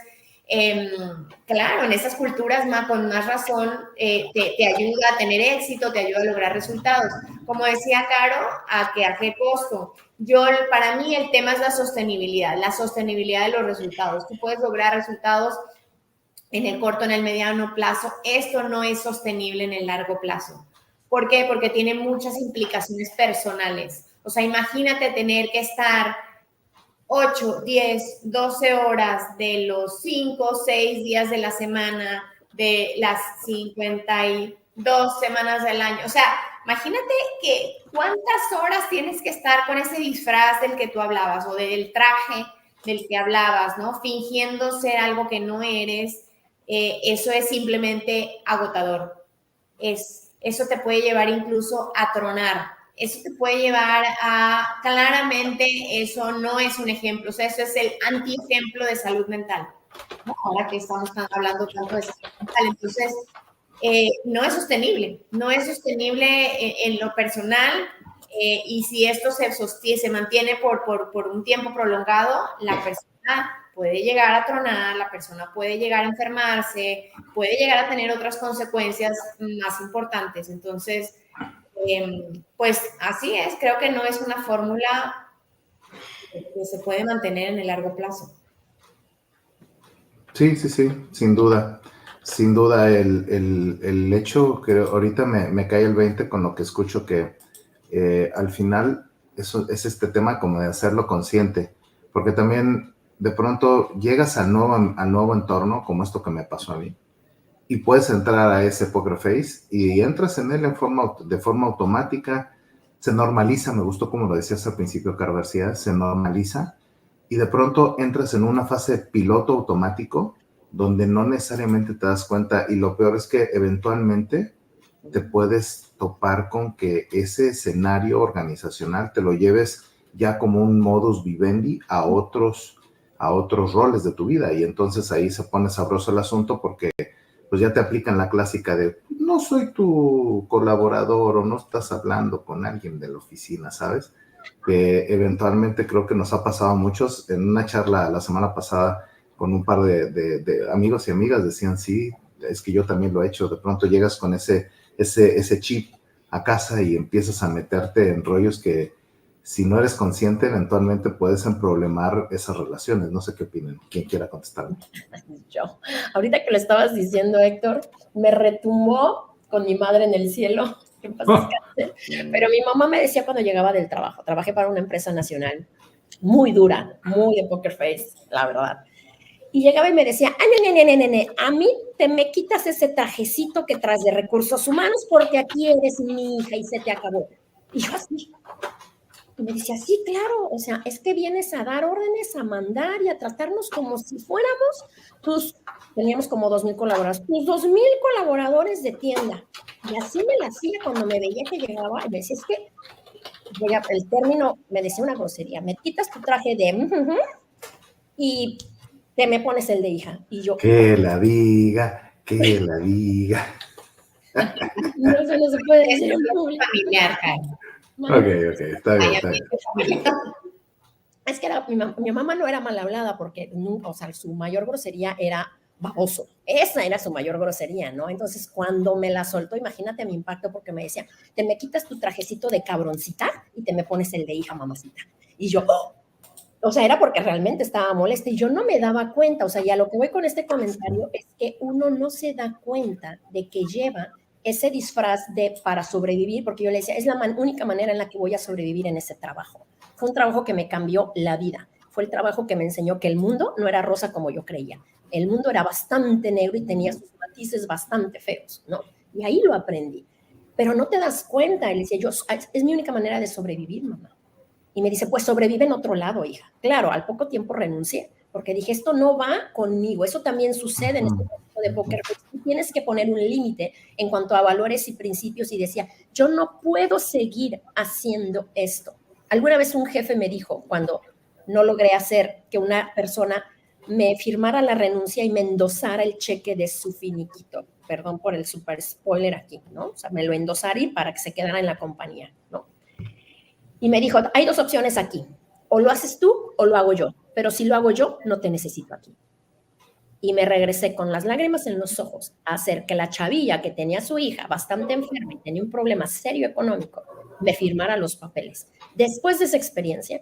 claro, en esas culturas con más razón te ayuda a tener éxito, te ayuda a lograr resultados. Como decía Caro, ¿a qué costo? Para mí el tema es la sostenibilidad de los resultados. Tú puedes lograr resultados en el corto, en el mediano plazo. Esto no es sostenible en el largo plazo. ¿Por qué? Porque tiene muchas implicaciones personales. O sea, imagínate tener que estar 8, 10, 12 horas de los 5, 6 días de la semana, de las 52 semanas del año. O sea, imagínate que cuántas horas tienes que estar con ese disfraz del que tú hablabas o del traje del que hablabas, ¿no? Fingiendo ser algo que no eres eso es simplemente agotador. Eso te puede llevar incluso a tronar. Eso te puede llevar a, claramente, eso no es un ejemplo, o sea, eso es el anti-ejemplo de salud mental. ¿No? Ahora que estamos hablando tanto de salud mental, entonces, no es sostenible en lo personal, y si esto se mantiene por un tiempo prolongado, la persona puede llegar a tronar, la persona puede llegar a enfermarse, puede llegar a tener otras consecuencias más importantes. Entonces, pues así es, creo que no es una fórmula que se puede mantener en el largo plazo. Sí, sin duda. Sin duda, el hecho que ahorita me cae el 20 con lo que escucho, que al final eso es este tema como de hacerlo consciente, porque también de pronto llegas al nuevo entorno, como esto que me pasó a mí, y puedes entrar a ese Poker Face y entras en él de forma automática, se normaliza, me gustó como lo decías al principio, Caro García, se normaliza, y de pronto entras en una fase piloto automático donde no necesariamente te das cuenta, y lo peor es que eventualmente te puedes topar con que ese escenario organizacional te lo lleves ya como un modus vivendi a otros roles de tu vida, y entonces ahí se pone sabroso el asunto, porque pues ya te aplican la clásica de no soy tu colaborador o no estás hablando con alguien de la oficina, ¿sabes? Que eventualmente creo que nos ha pasado a muchos. En una charla la semana pasada con un par de amigos y amigas decían, sí, es que yo también lo he hecho. De pronto llegas con ese chip a casa y empiezas a meterte en rollos que, si no eres consciente, eventualmente puedes emproblemar esas relaciones. No sé qué opinan. ¿Quién quiera contestarme? Yo. Ahorita que lo estabas diciendo, Héctor, me retumbó con mi madre en el cielo. Pero mi mamá me decía cuando llegaba del trabajo, trabajé para una empresa nacional muy dura, muy de Poker Face, la verdad. Y llegaba y me decía, a mí te me quitas ese trajecito que traes de recursos humanos porque aquí eres mi hija y se te acabó. Y yo así. Y me decía, sí, claro, o sea, es que vienes a dar órdenes, a mandar y a tratarnos como si fuéramos teníamos como 2,000 colaboradores, tus 2,000 colaboradores de tienda. Y así me la hacía cuando me veía que llegaba y me decía, es que, el término, me decía una grosería, me quitas tu traje de y te me pones el de hija. Y yo, que la diga. No, eso no se puede decir en público. Familiar, Karen. Ok, está bien. Es que mi mamá no era mal hablada porque nunca, o sea, su mayor grosería era baboso. Esa era su mayor grosería, ¿no? Entonces, cuando me la soltó, imagínate mi impacto, porque me decía, te me quitas tu trajecito de cabroncita y te me pones el de hija, mamacita. Y yo, o sea, era porque realmente estaba molesta y yo no me daba cuenta. O sea, y a lo que voy con este comentario es que uno no se da cuenta de que lleva ese disfraz para sobrevivir, porque yo le decía, es la única manera en la que voy a sobrevivir en ese trabajo. Fue un trabajo que me cambió la vida. Fue el trabajo que me enseñó que el mundo no era rosa como yo creía. El mundo era bastante negro y tenía sus matices bastante feos, ¿no? Y ahí lo aprendí. Pero no te das cuenta. Y le decía, es mi única manera de sobrevivir, mamá. Y me dice, pues sobrevive en otro lado, hija. Claro, al poco tiempo renuncié, porque dije, esto no va conmigo. Eso también sucede en este tipo de póker. Tú tienes que poner un límite en cuanto a valores y principios. Y decía, yo no puedo seguir haciendo esto. Alguna vez un jefe me dijo, cuando no logré hacer que una persona me firmara la renuncia y me endosara el cheque de su finiquito. Perdón por el super spoiler aquí, ¿no? O sea, me lo endosara y para que se quedara en la compañía, ¿no? Y me dijo, hay 2 opciones aquí. O lo haces tú o lo hago yo. Pero si lo hago yo, no te necesito aquí. Y me regresé con las lágrimas en los ojos a hacer que la chavilla que tenía a su hija bastante enferma y tenía un problema serio económico, me firmara los papeles. Después de esa experiencia,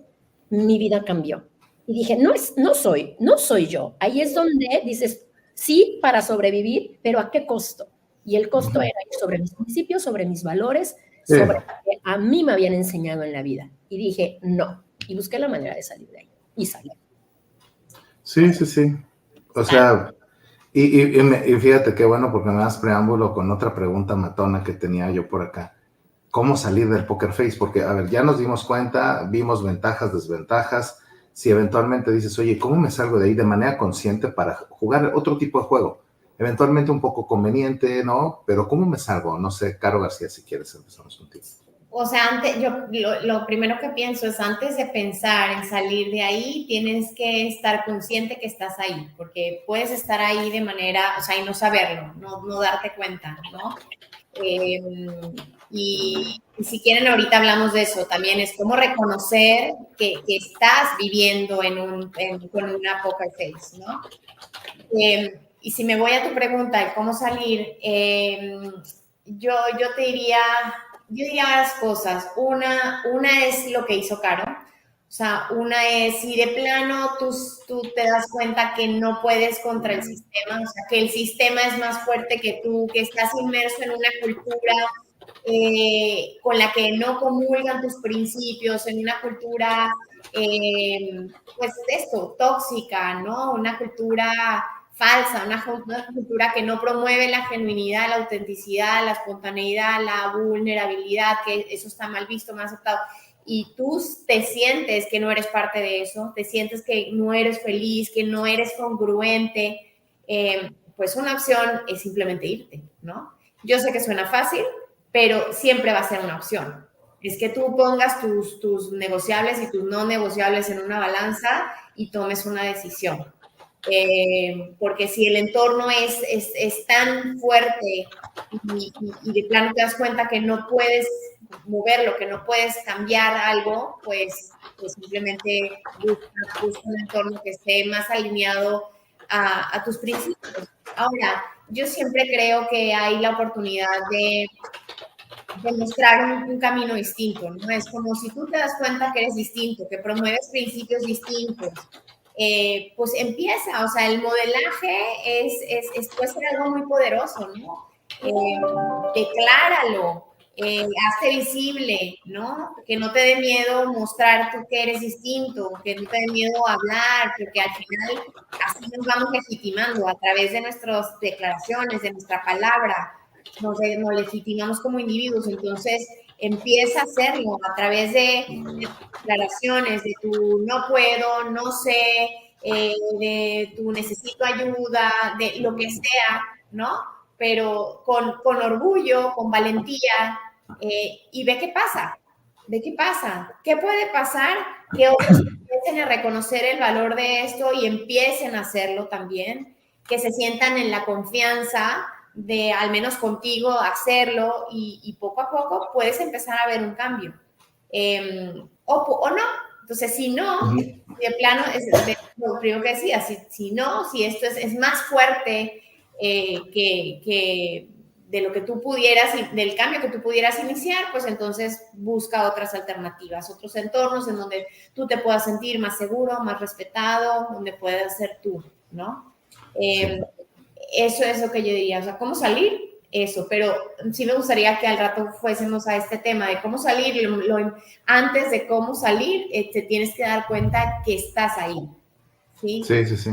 mi vida cambió. Y dije, no soy yo. Ahí es donde dices, sí, para sobrevivir, pero ¿a qué costo? Y el costo era sobre mis principios, sobre mis valores, sobre lo que a mí me habían enseñado en la vida. Y dije, no. Y busqué la manera de salir de ahí. Y salí. Sí. O sea, y fíjate qué bueno, porque me das preámbulo con otra pregunta matona que tenía yo por acá. ¿Cómo salir del Poker Face? Porque, a ver, ya nos dimos cuenta, vimos ventajas, desventajas. Si eventualmente dices, oye, ¿cómo me salgo de ahí de manera consciente para jugar otro tipo de juego? eventualmente un poco conveniente, ¿no? Pero ¿cómo me salgo? No sé, Caro García, si quieres empezamos contigo. O sea, lo primero que pienso es antes de pensar en salir de ahí, tienes que estar consciente que estás ahí, porque puedes estar ahí de manera, o sea, y no saberlo, no darte cuenta, ¿no? Y si quieren, ahorita hablamos de eso, también es cómo reconocer que estás viviendo con una poker face, ¿no? Y si me voy a tu pregunta de cómo salir, yo diría varias cosas. Una es lo que hizo Caro. O sea, una es si de plano tú te das cuenta que no puedes contra el sistema, o sea, que el sistema es más fuerte que tú, que estás inmerso en una cultura con la que no comulgan tus principios, en una cultura, pues esto, tóxica, ¿no? Una cultura falsa, una cultura que no promueve la genuinidad, la autenticidad, la espontaneidad, la vulnerabilidad, que eso está mal visto, mal aceptado, y tú te sientes que no eres parte de eso, te sientes que no eres feliz, que no eres congruente, pues una opción es simplemente irte, ¿no? Yo sé que suena fácil, pero siempre va a ser una opción. Es que tú pongas tus negociables y tus no negociables en una balanza y tomes una decisión. Porque si el entorno es tan fuerte y de plano te das cuenta que no puedes moverlo, que no puedes cambiar algo, pues simplemente busca un entorno que esté más alineado a tus principios. Ahora, yo siempre creo que hay la oportunidad de mostrar un camino distinto, ¿no? Es como si tú te das cuenta que eres distinto, que promueves principios distintos, pues empieza, o sea, el modelaje puede ser algo muy poderoso, ¿no? Decláralo, hazte visible, ¿no? Que no te dé miedo mostrar tú que eres distinto, que no te dé miedo hablar, porque al final así nos vamos legitimando a través de nuestras declaraciones, de nuestra palabra, nos legitimamos como individuos, entonces empieza a hacerlo a través de declaraciones, de tu no puedo, no sé, de tu necesito ayuda, de lo que sea, ¿no? Pero con orgullo, con valentía, y ve qué pasa, qué puede pasar, que otros empiecen a reconocer el valor de esto y empiecen a hacerlo también, que se sientan en la confianza de al menos contigo hacerlo y poco a poco puedes empezar a ver un cambio. O no. Entonces, si no, de plano, es lo primero que decía, si no, si esto es más fuerte que de lo que tú pudieras, del cambio que tú pudieras iniciar, pues entonces busca otras alternativas, otros entornos en donde tú te puedas sentir más seguro, más respetado, donde puedas ser tú, ¿no? Eso es lo que yo diría, o sea, ¿cómo salir? Eso, pero sí me gustaría que al rato fuésemos a este tema de cómo salir, antes de cómo salir, te tienes que dar cuenta que estás ahí, ¿sí? Sí,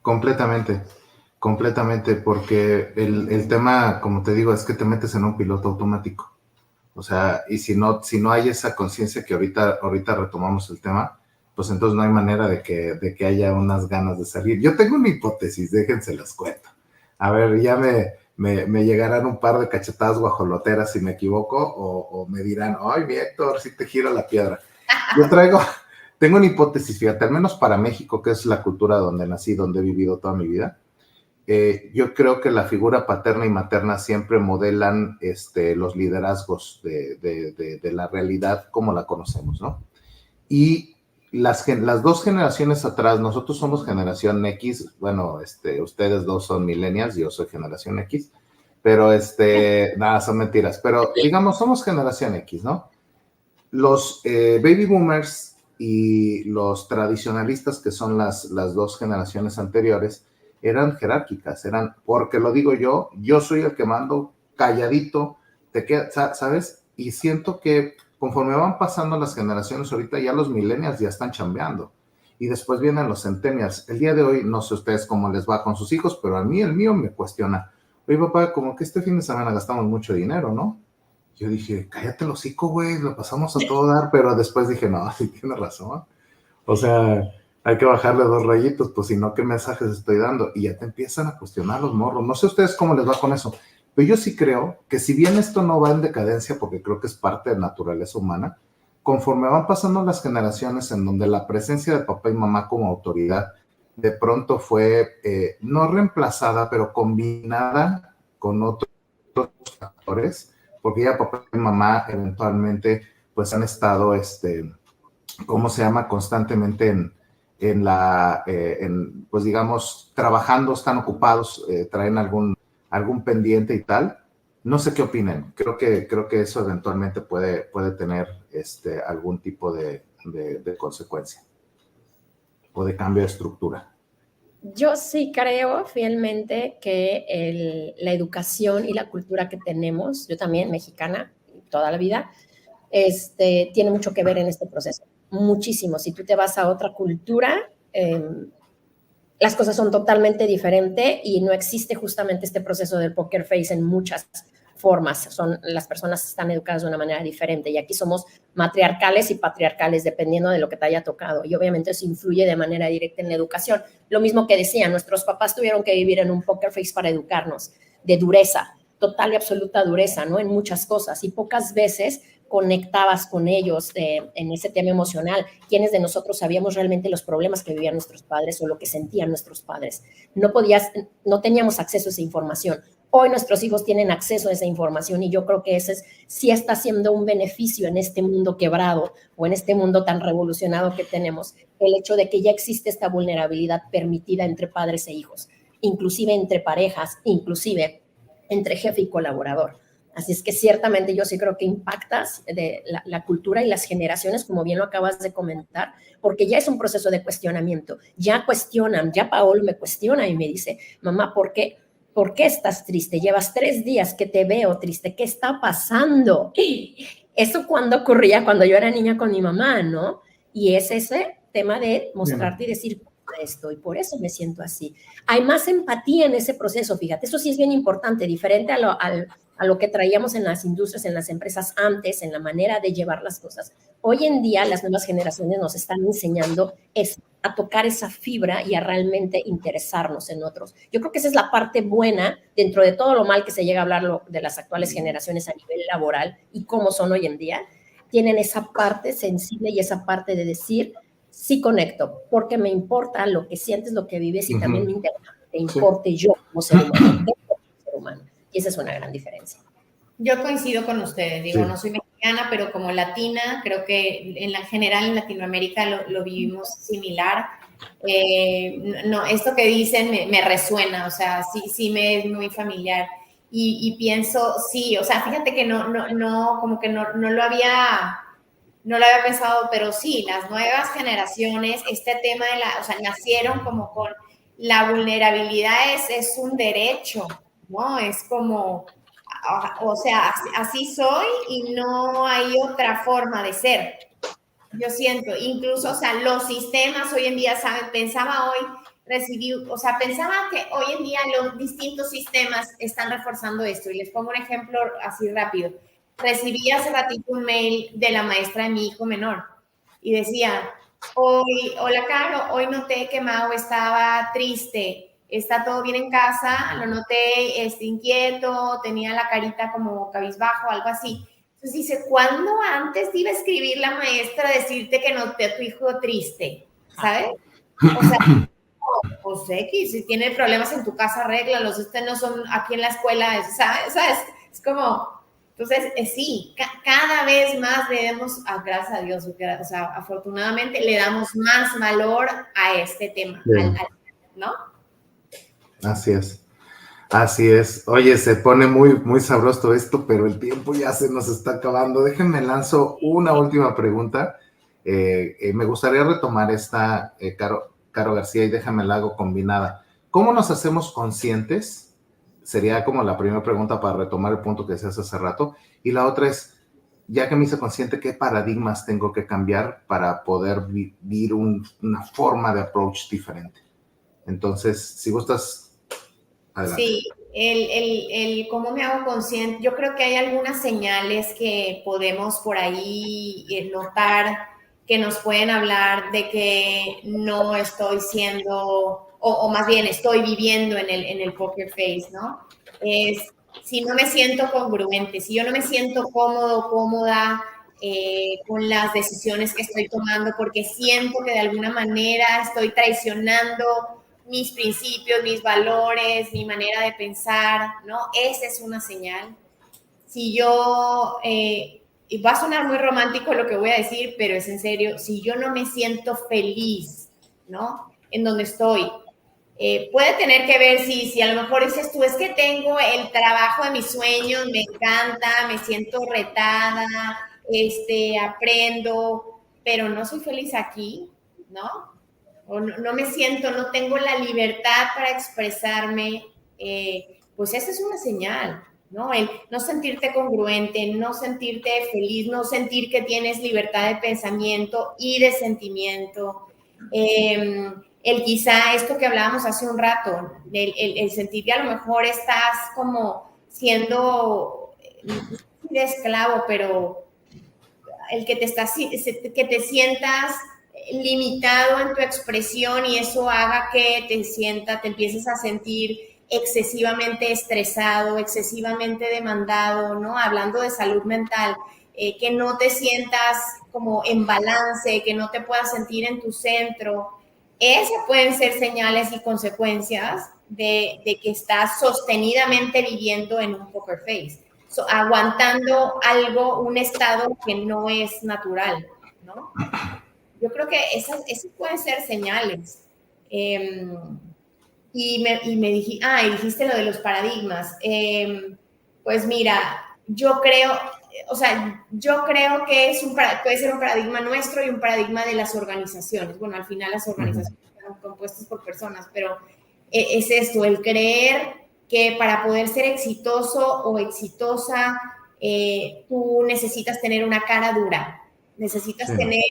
completamente, porque el tema, como te digo, es que te metes en un piloto automático, o sea, y si no hay esa conciencia que ahorita retomamos el tema, pues entonces no hay manera de que haya unas ganas de salir. Yo tengo una hipótesis, déjense las cuento. A ver, ya me llegarán un par de cachetadas guajoloteras si me equivoco, o me dirán, ay, mi Héctor, sí te giro la piedra. Yo tengo una hipótesis, fíjate, al menos para México, que es la cultura donde nací, donde he vivido toda mi vida. Yo creo que la figura paterna y materna siempre modelan los liderazgos de la realidad como la conocemos, ¿no? Y las dos generaciones atrás, nosotros somos generación X, bueno, ustedes dos son millennials, yo soy generación X, pero nada, son mentiras, pero digamos, somos generación X, ¿no? Los baby boomers y los tradicionalistas, que son las dos generaciones anteriores, eran jerárquicas, porque lo digo yo soy el que mando, calladito, ¿sabes? Y siento que conforme van pasando las generaciones, ahorita ya los millennials ya están chambeando. Y después vienen los centennials. El día de hoy, no sé ustedes cómo les va con sus hijos, pero a mí, el mío me cuestiona. Oye, papá, como que este fin de semana gastamos mucho dinero, ¿no? Yo dije, cállate el hocico, güey, lo pasamos a todo dar. Pero después dije, no, sí tienes razón. O sea, hay que bajarle 2 rayitos, pues si no, ¿qué mensajes estoy dando? Y ya te empiezan a cuestionar los morros. No sé ustedes cómo les va con eso, pero yo sí creo que si bien esto no va en decadencia, porque creo que es parte de la naturaleza humana, conforme van pasando las generaciones en donde la presencia de papá y mamá como autoridad de pronto fue no reemplazada, pero combinada con otros factores, porque ya papá y mamá eventualmente pues han estado, ¿cómo se llama? Constantemente pues digamos, trabajando, están ocupados, traen algún pendiente y tal. No sé qué opinen. Creo que eso eventualmente puede tener algún tipo de consecuencia o de cambio de estructura. Yo sí creo fielmente que la educación y la cultura que tenemos, yo también mexicana, toda la vida, tiene mucho que ver en este proceso. Muchísimo. Si tú te vas a otra cultura, las cosas son totalmente diferentes y no existe justamente este proceso del poker face en muchas formas. Las personas están educadas de una manera diferente y aquí somos matriarcales y patriarcales dependiendo de lo que te haya tocado y obviamente eso influye de manera directa en la educación. Lo mismo que decía, nuestros papás tuvieron que vivir en un poker face para educarnos, de dureza, total y absoluta dureza, ¿no? En muchas cosas y pocas veces conectabas con ellos en ese tema emocional. ¿Quiénes de nosotros sabíamos realmente los problemas que vivían nuestros padres o lo que sentían nuestros padres? No teníamos acceso a esa información. Hoy nuestros hijos tienen acceso a esa información y yo creo que ese sí está siendo un beneficio en este mundo quebrado o en este mundo tan revolucionado que tenemos, el hecho de que ya existe esta vulnerabilidad permitida entre padres e hijos, inclusive entre parejas, inclusive entre jefe y colaborador. Así es que ciertamente yo sí creo que impactas de la cultura y las generaciones, como bien lo acabas de comentar, porque ya es un proceso de cuestionamiento. Ya cuestionan, ya Paolo me cuestiona y me dice, mamá, ¿por qué estás triste? Llevas 3 días que te veo triste. ¿Qué está pasando? Eso cuando ocurría, cuando yo era niña con mi mamá, ¿no? Y es ese tema de mostrarte y decir esto y por eso me siento así. Hay más empatía en ese proceso, fíjate, eso sí es bien importante, diferente a lo que traíamos en las industrias, en las empresas antes, en la manera de llevar las cosas. Hoy en día las nuevas generaciones nos están enseñando a tocar esa fibra y a realmente interesarnos en otros. Yo creo que esa es la parte buena dentro de todo lo mal que se llega a hablar de las actuales generaciones a nivel laboral y cómo son hoy en día. Tienen esa parte sensible y esa parte de decir, sí conecto, porque me importa lo que sientes, lo que vives y también me interesa que importe yo como ser humano. Y esa es una gran diferencia. Yo coincido con ustedes, digo, no soy mexicana, pero como latina, creo que en general en Latinoamérica lo vivimos similar. No, esto que dicen me resuena, o sea, sí me es muy familiar. Y pienso, sí, o sea, fíjate que como que no lo había pensado, pero sí, las nuevas generaciones, este tema o sea, nacieron como con la vulnerabilidad es un derecho, ¿no? Es como, o sea, así soy y no hay otra forma de ser. Yo siento, incluso, o sea, los sistemas hoy en día, ¿saben? Pensaba que hoy en día los distintos sistemas están reforzando esto. Y les pongo un ejemplo así rápido. Recibí hace ratito un mail de la maestra de mi hijo menor y decía, hola Caro, hoy noté que Mau estaba triste, está todo bien en casa, lo noté inquieto, tenía la carita como cabizbajo, algo así. Entonces dice, ¿cuándo antes te iba a escribir la maestra a decirte que noté a tu hijo triste? ¿Sabes? O sea, pues X, si tiene problemas en tu casa, arréglalos, no son aquí en la escuela, ¿sabes? Es como, entonces, sí, cada vez más le damos, gracias a Dios, o sea, afortunadamente le damos más valor a este tema, ¿no? Así es. Así es. Oye, se pone muy, muy sabroso esto, pero el tiempo ya se nos está acabando. Déjenme lanzo una última pregunta. Me gustaría retomar esta, Caro García, y déjame la hago combinada. ¿Cómo nos hacemos conscientes? Sería como la primera pregunta para retomar el punto que decías hace rato. Y la otra es, ya que me hice consciente, ¿qué paradigmas tengo que cambiar para poder vivir una forma de approach diferente? Entonces, si gustas... Adelante. Sí, el cómo me hago consciente, yo creo que hay algunas señales que podemos por ahí notar que nos pueden hablar de que no estoy siendo, o más bien estoy viviendo en el poker face, ¿no? Es si no me siento congruente, si yo no me siento cómodo, cómoda con las decisiones que estoy tomando, porque siento que de alguna manera estoy traicionando mis principios, mis valores, mi manera de pensar, ¿no? Esa es una señal. Si yo, y va a sonar muy romántico lo que voy a decir, pero es en serio, si yo no me siento feliz, ¿no? En donde estoy, puede tener que ver si a lo mejor dices tú, es que tengo el trabajo de mis sueños, me encanta, me siento retada, aprendo, pero no soy feliz aquí, ¿no? O no me siento, no tengo la libertad para expresarme, pues esa es una señal, ¿no? El no sentirte congruente, no sentirte feliz, no sentir que tienes libertad de pensamiento y de sentimiento. El quizá esto que hablábamos hace un rato, el sentir que a lo mejor estás como siendo de esclavo, pero el que te sientas limitado en tu expresión y eso haga que te empieces a sentir excesivamente estresado, excesivamente demandado, ¿no? Hablando de salud mental, que no te sientas como en balance, que no te puedas sentir en tu centro. Esas pueden ser señales y consecuencias de que estás sostenidamente viviendo en un poker face, aguantando algo, un estado que no es natural, ¿no? Yo creo que esas pueden ser señales. Y dijiste lo de los paradigmas. Pues mira, yo creo que puede ser un paradigma nuestro y un paradigma de las organizaciones. Bueno, al final las organizaciones están compuestas por personas, pero es esto, el creer que para poder ser exitoso o exitosa, tú necesitas tener una cara dura, necesitas tener,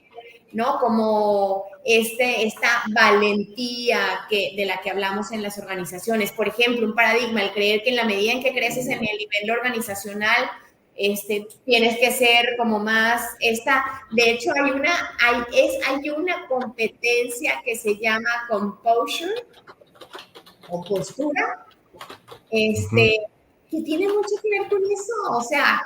¿no? Como esta valentía de la que hablamos en las organizaciones. Por ejemplo, un paradigma, el creer que en la medida en que creces en el nivel organizacional, tienes que ser como más de hecho hay una competencia que se llama composure o postura, que tiene mucho que ver con eso, o sea,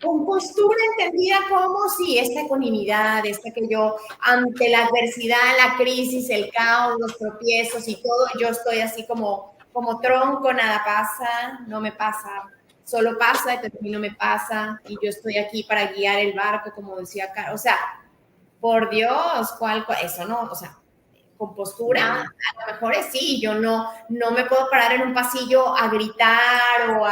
con postura entendida como si esta ecuanimidad, que yo ante la adversidad, la crisis, el caos, los tropiezos y todo, yo estoy así como tronco, nada pasa, no me pasa, solo pasa y termino me pasa y yo estoy aquí para guiar el barco, como decía Caro, o sea, por Dios, eso no, o sea, con postura, a lo mejor sí, yo no me puedo parar en un pasillo a gritar o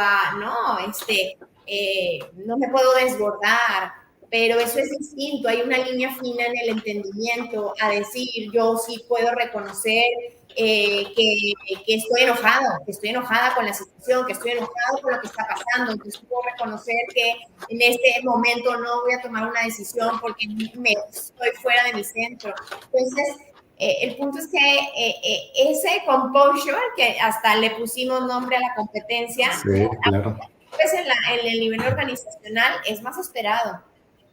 no me puedo desbordar, pero eso es distinto, hay una línea fina en el entendimiento a decir, yo sí puedo reconocer que estoy enojada con la situación, que estoy enojado con lo que está pasando, entonces puedo reconocer que en este momento no voy a tomar una decisión porque estoy fuera de mi centro. Entonces, el punto es que ese composure, que hasta le pusimos nombre a la competencia, sí, claro. Pues en el nivel organizacional es más esperado,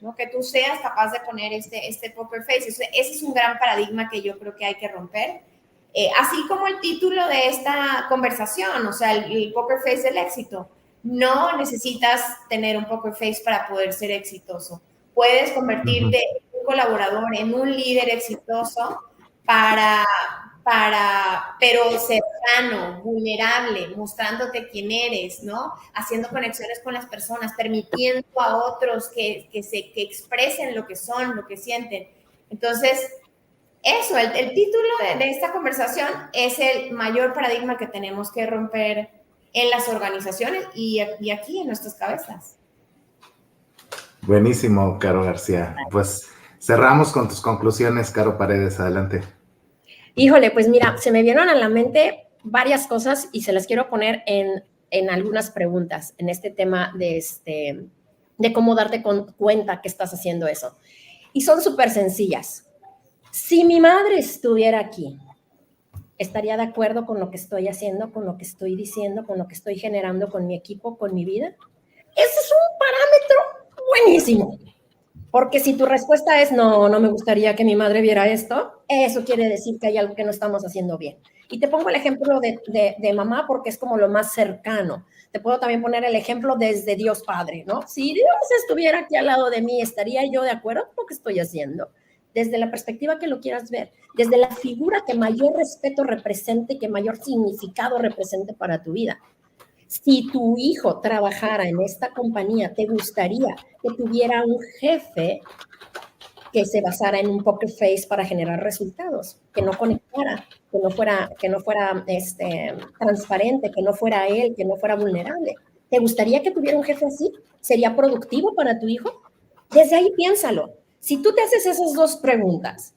¿no? Que tú seas capaz de poner este poker face. Ese es un gran paradigma que yo creo que hay que romper. Así como el título de esta conversación, o sea, el poker face del éxito. No necesitas tener un poker face para poder ser exitoso. Puedes convertirte en un colaborador, en un líder exitoso pero cercano, vulnerable, mostrándote quién eres, ¿no? Haciendo conexiones con las personas, permitiendo a otros que expresen lo que son, lo que sienten. Entonces, eso, el título de esta conversación es el mayor paradigma que tenemos que romper en las organizaciones y aquí en nuestras cabezas. Buenísimo, Caro García. Pues cerramos con tus conclusiones, Caro Paredes, adelante. Híjole, pues mira, se me vinieron a la mente varias cosas y se las quiero poner en algunas preguntas en este tema de cómo darte cuenta que estás haciendo eso. Y son súper sencillas. Si mi madre estuviera aquí, ¿estaría de acuerdo con lo que estoy haciendo, con lo que estoy diciendo, con lo que estoy generando con mi equipo, con mi vida? Ese es un parámetro buenísimo. Porque si tu respuesta es no, no me gustaría que mi madre viera esto, eso quiere decir que hay algo que no estamos haciendo bien. Y te pongo el ejemplo de mamá porque es como lo más cercano. Te puedo también poner el ejemplo desde Dios Padre, ¿no? Si Dios estuviera aquí al lado de mí, ¿estaría yo de acuerdo con lo que estoy haciendo? Desde la perspectiva que lo quieras ver, desde la figura que mayor respeto represente, que mayor significado represente para tu vida. Si tu hijo trabajara en esta compañía, ¿te gustaría que tuviera un jefe que se basara en un poker face para generar resultados, que no conectara, que no fuera transparente, que no fuera él, que no fuera vulnerable? ¿Te gustaría que tuviera un jefe así? ¿Sería productivo para tu hijo? Desde ahí piénsalo. Si tú te haces esas dos preguntas,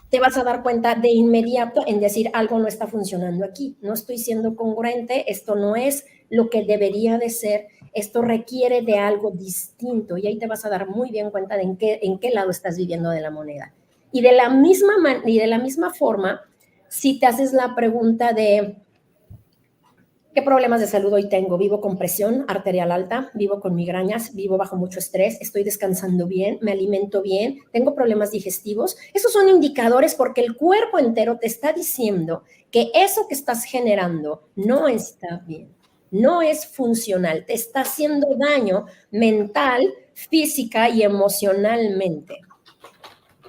te vas a dar cuenta de inmediato en decir algo no está funcionando aquí, no estoy siendo congruente, esto no es lo que debería de ser, esto requiere de algo distinto y ahí te vas a dar muy bien cuenta de en qué lado estás viviendo de la moneda. Y de la misma forma, si te haces la pregunta de ¿qué problemas de salud hoy tengo? Vivo con presión arterial alta, vivo con migrañas, vivo bajo mucho estrés, estoy descansando bien, me alimento bien, tengo problemas digestivos. Esos son indicadores porque el cuerpo entero te está diciendo que eso que estás generando no está bien, no es funcional, te está haciendo daño mental, física y emocionalmente.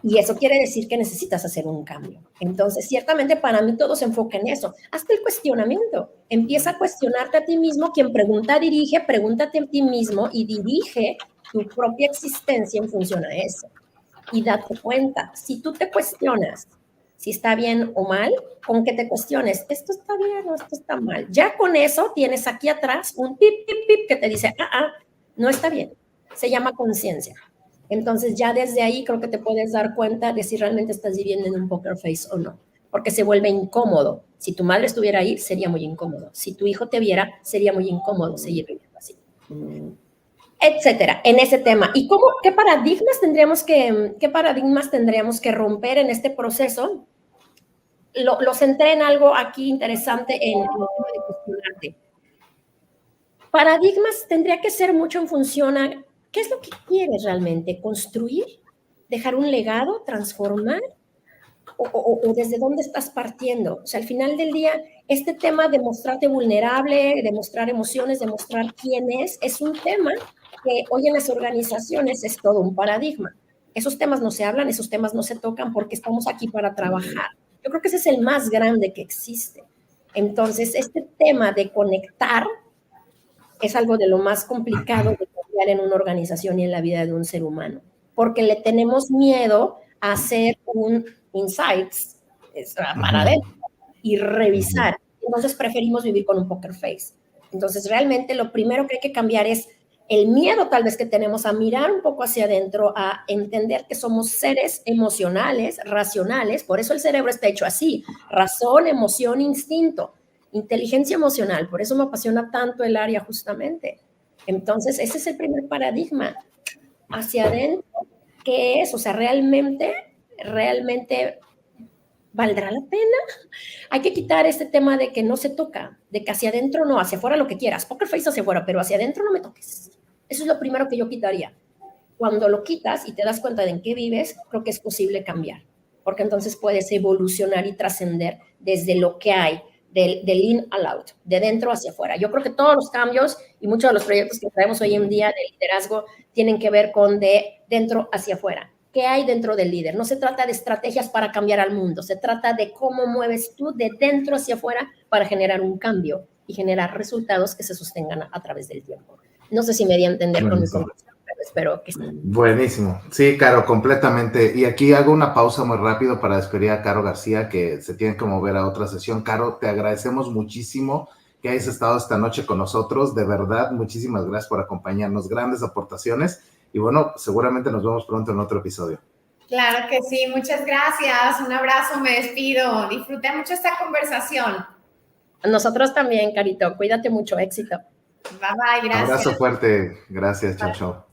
Y eso quiere decir que necesitas hacer un cambio. Entonces, ciertamente para mí todo se enfoca en eso. Hasta el cuestionamiento. Empieza a cuestionarte a ti mismo. Quien pregunta, dirige. Pregúntate a ti mismo y dirige tu propia existencia en función a eso. Y date cuenta, si tú te cuestionas si está bien o mal, con que te cuestiones, esto está bien o esto está mal. Ya con eso tienes aquí atrás un pip, pip, pip que te dice, no está bien. Se llama conciencia. Entonces ya desde ahí creo que te puedes dar cuenta de si realmente estás viviendo en un poker face o no, porque se vuelve incómodo. Si tu madre estuviera ahí, sería muy incómodo. Si tu hijo te viera, sería muy incómodo seguir viviendo así. Etcétera, en ese tema. ¿Y qué paradigmas tendríamos que romper en este proceso? Lo centré en algo aquí interesante en el tema de cuestionarte. Paradigmas tendría que ser mucho en función a ¿qué es lo que quieres realmente? ¿Construir? ¿Dejar un legado? ¿Transformar? ¿O desde dónde estás partiendo? O sea, al final del día, este tema de mostrarte vulnerable, de mostrar emociones, de mostrar quién es un tema que hoy en las organizaciones es todo un paradigma. Esos temas no se hablan, esos temas no se tocan porque estamos aquí para trabajar. Yo creo que ese es el más grande que existe. Entonces, este tema de conectar es algo de lo más complicado de cambiar en una organización y en la vida de un ser humano, porque le tenemos miedo a hacer un insights para adentro y revisar. Entonces preferimos vivir con un poker face. Entonces realmente lo primero que hay que cambiar es el miedo tal vez que tenemos a mirar un poco hacia adentro, a entender que somos seres emocionales, racionales, por eso el cerebro está hecho así, razón, emoción, instinto. Inteligencia emocional, por eso me apasiona tanto el área justamente. Entonces, ese es el primer paradigma. Hacia adentro, ¿qué es? O sea, ¿realmente valdrá la pena? Hay que quitar este tema de que no se toca, de que hacia adentro no, hacia afuera lo que quieras. Poker face hacia afuera, pero hacia adentro no me toques. Eso es lo primero que yo quitaría. Cuando lo quitas y te das cuenta de en qué vives, creo que es posible cambiar, porque entonces puedes evolucionar y trascender desde lo que hay, del in al out, de dentro hacia afuera. Yo creo que todos los cambios y muchos de los proyectos que traemos hoy en día de liderazgo tienen que ver con de dentro hacia afuera. ¿Qué hay dentro del líder? No se trata de estrategias para cambiar al mundo, se trata de cómo mueves tú de dentro hacia afuera para generar un cambio y generar resultados que se sostengan a través del tiempo. No sé si me di a entender con mi conversación, pero espero que sí. Buenísimo. Sí, Caro, completamente. Y aquí hago una pausa muy rápido para despedir a Caro García, que se tiene que mover a otra sesión. Caro, te agradecemos muchísimo que hayas estado esta noche con nosotros. De verdad, muchísimas gracias por acompañarnos. Grandes aportaciones. Y bueno, seguramente nos vemos pronto en otro episodio. Claro que sí. Muchas gracias. Un abrazo. Me despido. Disfruté mucho esta conversación. Nosotros también, Carito. Cuídate mucho. Éxito. Bye, bye. Gracias. Abrazo fuerte. Gracias. Chao, chao.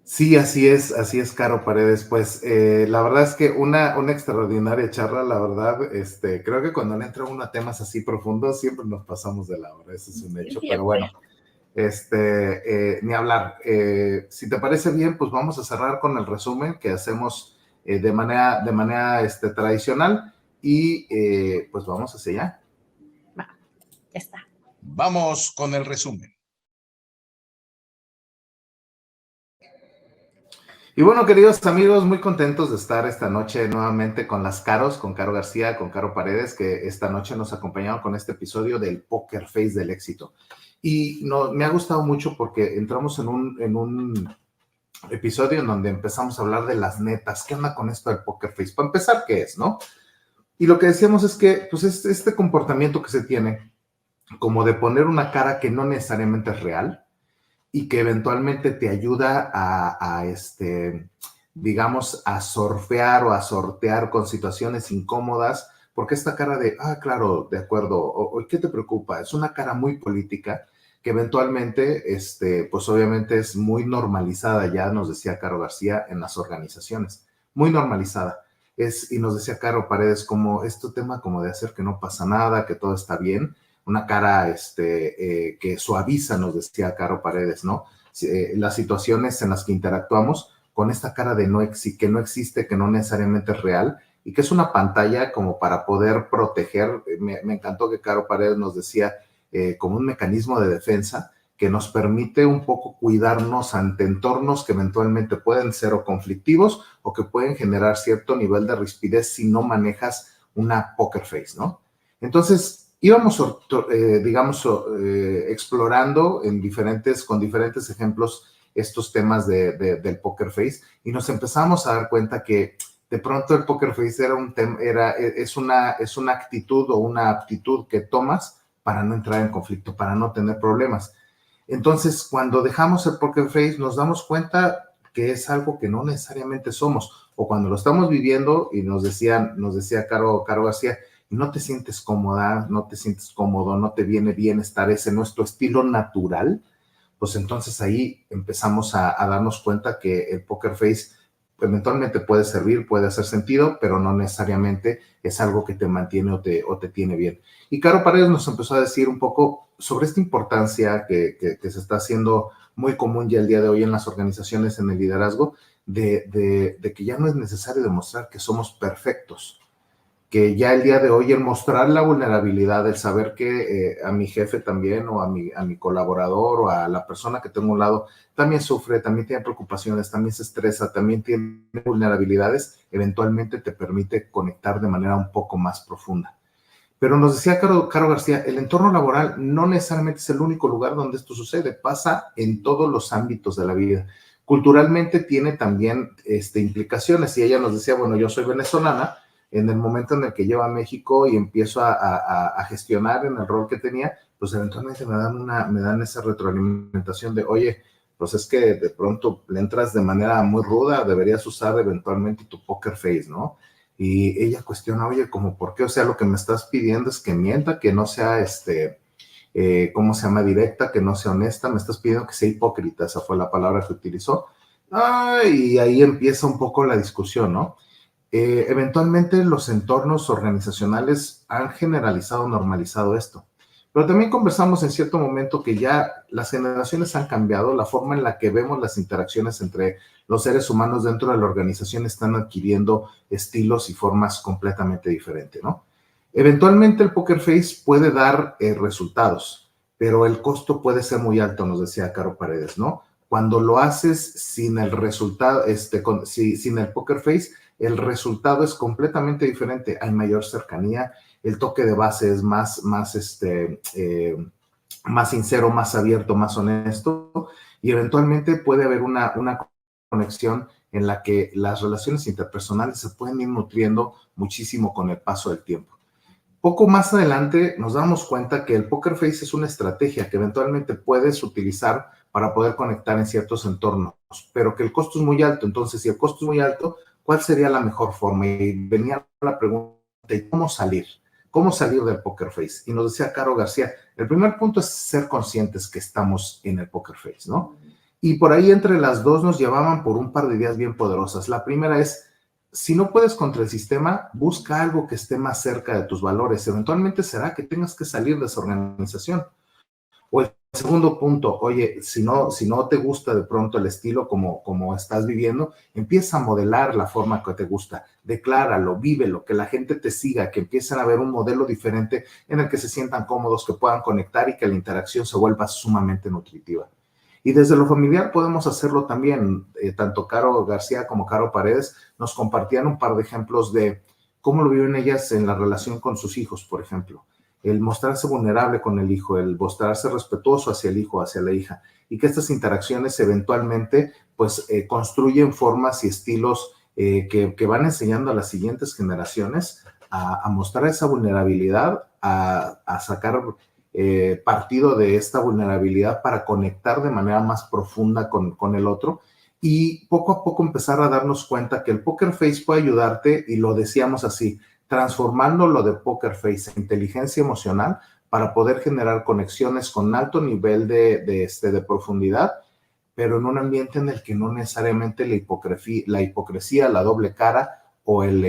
Sí, así es, Caro Paredes. Pues la verdad es que una extraordinaria charla, la verdad, creo que cuando le entra uno a temas así profundos, siempre nos pasamos de la hora, eso es un hecho, pero bueno, Ni hablar. Si te parece bien, pues vamos a cerrar con el resumen que hacemos de manera tradicional y pues vamos hacia allá. Va, ya está. Vamos con el resumen. Y bueno, queridos amigos, muy contentos de estar esta noche nuevamente con las Caros, con Caro García, con Caro Paredes, que esta noche nos acompañaron con este episodio del Poker Face del éxito. Y me ha gustado mucho porque entramos en un episodio en donde empezamos a hablar de las netas. ¿Qué onda con esto del Poker Face? Para empezar, ¿qué es, no? Y lo que decíamos es que, pues, este comportamiento que se tiene, como de poner una cara que no necesariamente es real, y que eventualmente te ayuda digamos, a surfear o a sortear con situaciones incómodas, porque esta cara de, claro, de acuerdo, o ¿qué te preocupa? Es una cara muy política que eventualmente, pues obviamente es muy normalizada, ya nos decía Caro García, en las organizaciones, muy normalizada. Y nos decía Caro Paredes, como este tema como de hacer que no pasa nada, que todo está bien, una cara que suaviza, nos decía Caro Paredes, ¿no? Las situaciones en las que interactuamos con esta cara de que no existe, que no necesariamente es real, y que es una pantalla como para poder proteger. Me encantó que Caro Paredes nos decía como un mecanismo de defensa que nos permite un poco cuidarnos ante entornos que eventualmente pueden ser o conflictivos o que pueden generar cierto nivel de rispidez si no manejas una poker face, ¿no? Entonces, íbamos, digamos, explorando con diferentes ejemplos estos temas del poker face y nos empezamos a dar cuenta que de pronto el poker face es una actitud o una aptitud que tomas para no entrar en conflicto, para no tener problemas. Entonces, cuando dejamos el poker face, nos damos cuenta que es algo que no necesariamente somos, o cuando lo estamos viviendo y nos decía Caro García, y no te sientes cómoda, no te sientes cómodo, no te viene bien estar ese nuestro estilo natural, pues entonces ahí empezamos a darnos cuenta que el poker face eventualmente puede servir, puede hacer sentido, pero no necesariamente es algo que te mantiene o te tiene bien. Y Caro Paredes nos empezó a decir un poco sobre esta importancia que se está haciendo muy común ya el día de hoy en las organizaciones, en el liderazgo, de que ya no es necesario demostrar que somos perfectos, que ya el día de hoy el mostrar la vulnerabilidad, el saber que a mi jefe también o a mi colaborador o a la persona que tengo a un lado también sufre, también tiene preocupaciones, también se estresa, también tiene vulnerabilidades, eventualmente te permite conectar de manera un poco más profunda. Pero nos decía Caro García, el entorno laboral no necesariamente es el único lugar donde esto sucede, pasa en todos los ámbitos de la vida. Culturalmente tiene también implicaciones y ella nos decía, bueno, yo soy venezolana, en el momento en el que llego a México y empiezo a gestionar en el rol que tenía, pues eventualmente me dan esa retroalimentación de, oye, pues es que de pronto le entras de manera muy ruda, deberías usar eventualmente tu poker face, ¿no? Y ella cuestiona, oye, ¿cómo por qué? O sea, lo que me estás pidiendo es que mienta, que no sea, ¿cómo se llama? Directa, que no sea honesta, me estás pidiendo que sea hipócrita, esa fue la palabra que utilizó. Y ahí empieza un poco la discusión, ¿no? Eventualmente los entornos organizacionales han generalizado, normalizado esto. Pero también conversamos en cierto momento que ya las generaciones han cambiado, la forma en la que vemos las interacciones entre los seres humanos dentro de la organización están adquiriendo estilos y formas completamente diferentes, ¿no? Eventualmente el poker face puede dar resultados, pero el costo puede ser muy alto, nos decía Caro Paredes, ¿no? Cuando lo haces sin el resultado, sin el poker face, el resultado es completamente diferente. Hay mayor cercanía, el toque de base es más sincero, más abierto, más honesto, y eventualmente puede haber una conexión en la que las relaciones interpersonales se pueden ir nutriendo muchísimo con el paso del tiempo. Poco más adelante nos damos cuenta que el poker face es una estrategia que eventualmente puedes utilizar para poder conectar en ciertos entornos, pero que el costo es muy alto. Entonces, si el costo es muy alto, ¿cuál sería la mejor forma? Y venía la pregunta, ¿cómo salir? ¿Cómo salir del poker face? Y nos decía Caro García, el primer punto es ser conscientes que estamos en el poker face, ¿no? Y por ahí entre las dos nos llevaban por un par de ideas bien poderosas. La primera es, si no puedes contra el sistema, busca algo que esté más cerca de tus valores. Eventualmente será que tengas que salir de esa organización. O el segundo punto, oye, si no te gusta de pronto el estilo como estás viviendo, empieza a modelar la forma que te gusta, decláralo, vívelo, que la gente te siga, que empiecen a ver un modelo diferente en el que se sientan cómodos, que puedan conectar y que la interacción se vuelva sumamente nutritiva. Y desde lo familiar podemos hacerlo también. Tanto Caro García como Caro Paredes nos compartían un par de ejemplos de cómo lo viven ellas en la relación con sus hijos, por ejemplo. El mostrarse vulnerable con el hijo, el mostrarse respetuoso hacia el hijo, hacia la hija, y que estas interacciones eventualmente pues construyen formas y estilos que van enseñando a las siguientes generaciones a mostrar esa vulnerabilidad, a sacar partido de esta vulnerabilidad para conectar de manera más profunda con el otro, y poco a poco empezar a darnos cuenta que el Poker Face puede ayudarte, y lo decíamos así, transformando lo de Poker Face en inteligencia emocional para poder generar conexiones con alto nivel de profundidad, pero en un ambiente en el que no necesariamente la hipocresía, la doble cara o el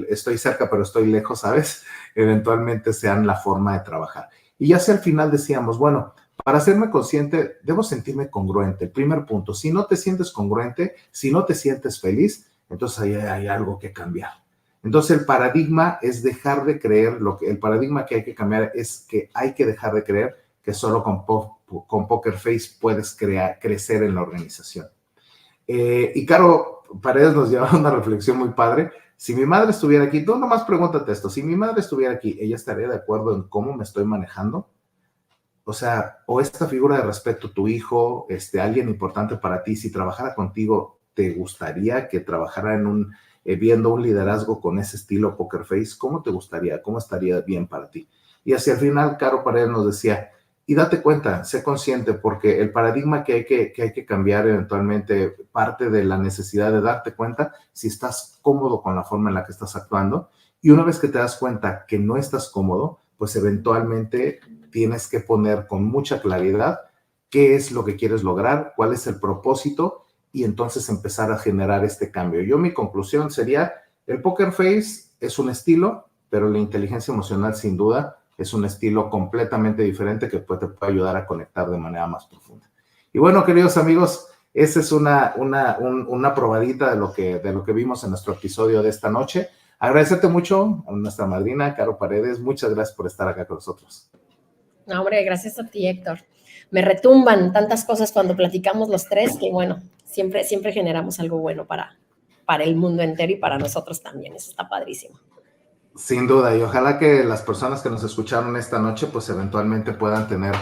estoy cerca pero estoy lejos, ¿sabes? Eventualmente sean la forma de trabajar. Y ya si al final decíamos, bueno, para hacerme consciente, debo sentirme congruente. El primer punto, si no te sientes congruente, si no te sientes feliz, entonces ahí hay algo que cambiar. Entonces el paradigma es dejar de creer, el paradigma que hay que cambiar es que hay que dejar de creer que solo con Poker Face puedes crecer en la organización. Y Caro Paredes nos lleva a una reflexión muy padre. Si mi madre estuviera aquí, tú nomás pregúntate esto, si mi madre estuviera aquí, ¿ella estaría de acuerdo en cómo me estoy manejando? O sea, o esta figura de respeto, tu hijo, alguien importante para ti, si trabajara contigo, ¿te gustaría que trabajara viendo un liderazgo con ese estilo Poker Face? ¿Cómo te gustaría? ¿Cómo estaría bien para ti? Y hacia el final, Caro Paredes nos decía, y date cuenta, sé consciente, porque el paradigma que hay que cambiar eventualmente parte de la necesidad de darte cuenta si estás cómodo con la forma en la que estás actuando. Y una vez que te das cuenta que no estás cómodo, pues eventualmente tienes que poner con mucha claridad qué es lo que quieres lograr, cuál es el propósito, y entonces empezar a generar este cambio. Mi conclusión sería, el Poker Face es un estilo, pero la inteligencia emocional sin duda es un estilo completamente diferente que te puede ayudar a conectar de manera más profunda. Y bueno, queridos amigos, esa es una probadita de lo que vimos en nuestro episodio de esta noche. Agradecerte mucho a nuestra madrina, Caro Paredes. Muchas gracias por estar acá con nosotros. No, hombre, gracias a ti, Héctor. Me retumban tantas cosas cuando platicamos los tres que, bueno, siempre generamos algo bueno para el mundo entero y para nosotros también. Eso está padrísimo. Sin duda, y ojalá que las personas que nos escucharon esta noche, pues eventualmente puedan tener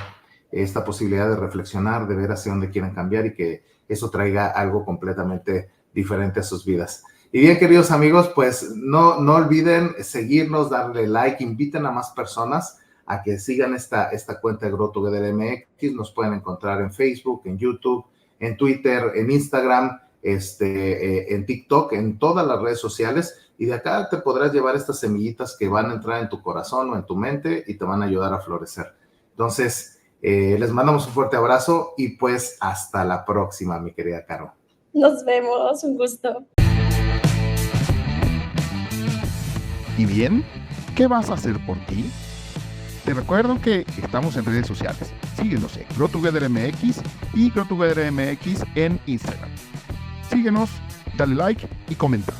esta posibilidad de reflexionar, de ver hacia dónde quieren cambiar y que eso traiga algo completamente diferente a sus vidas. Y bien, queridos amigos, pues no olviden seguirnos, darle like, inviten a más personas a que sigan esta cuenta de Grow Together MX. Nos pueden encontrar en Facebook, en YouTube, en Twitter, en Instagram, en TikTok, en todas las redes sociales, y de acá te podrás llevar estas semillitas que van a entrar en tu corazón o en tu mente y te van a ayudar a florecer. Entonces, les mandamos un fuerte abrazo y pues hasta la próxima, mi querida Caro. Nos vemos, un gusto. ¿Y bien? ¿Qué vas a hacer por ti? Te recuerdo que estamos en redes sociales. Síguenos en Grow Together MX y Grow Together MX en Instagram. Síguenos, dale like y comenta.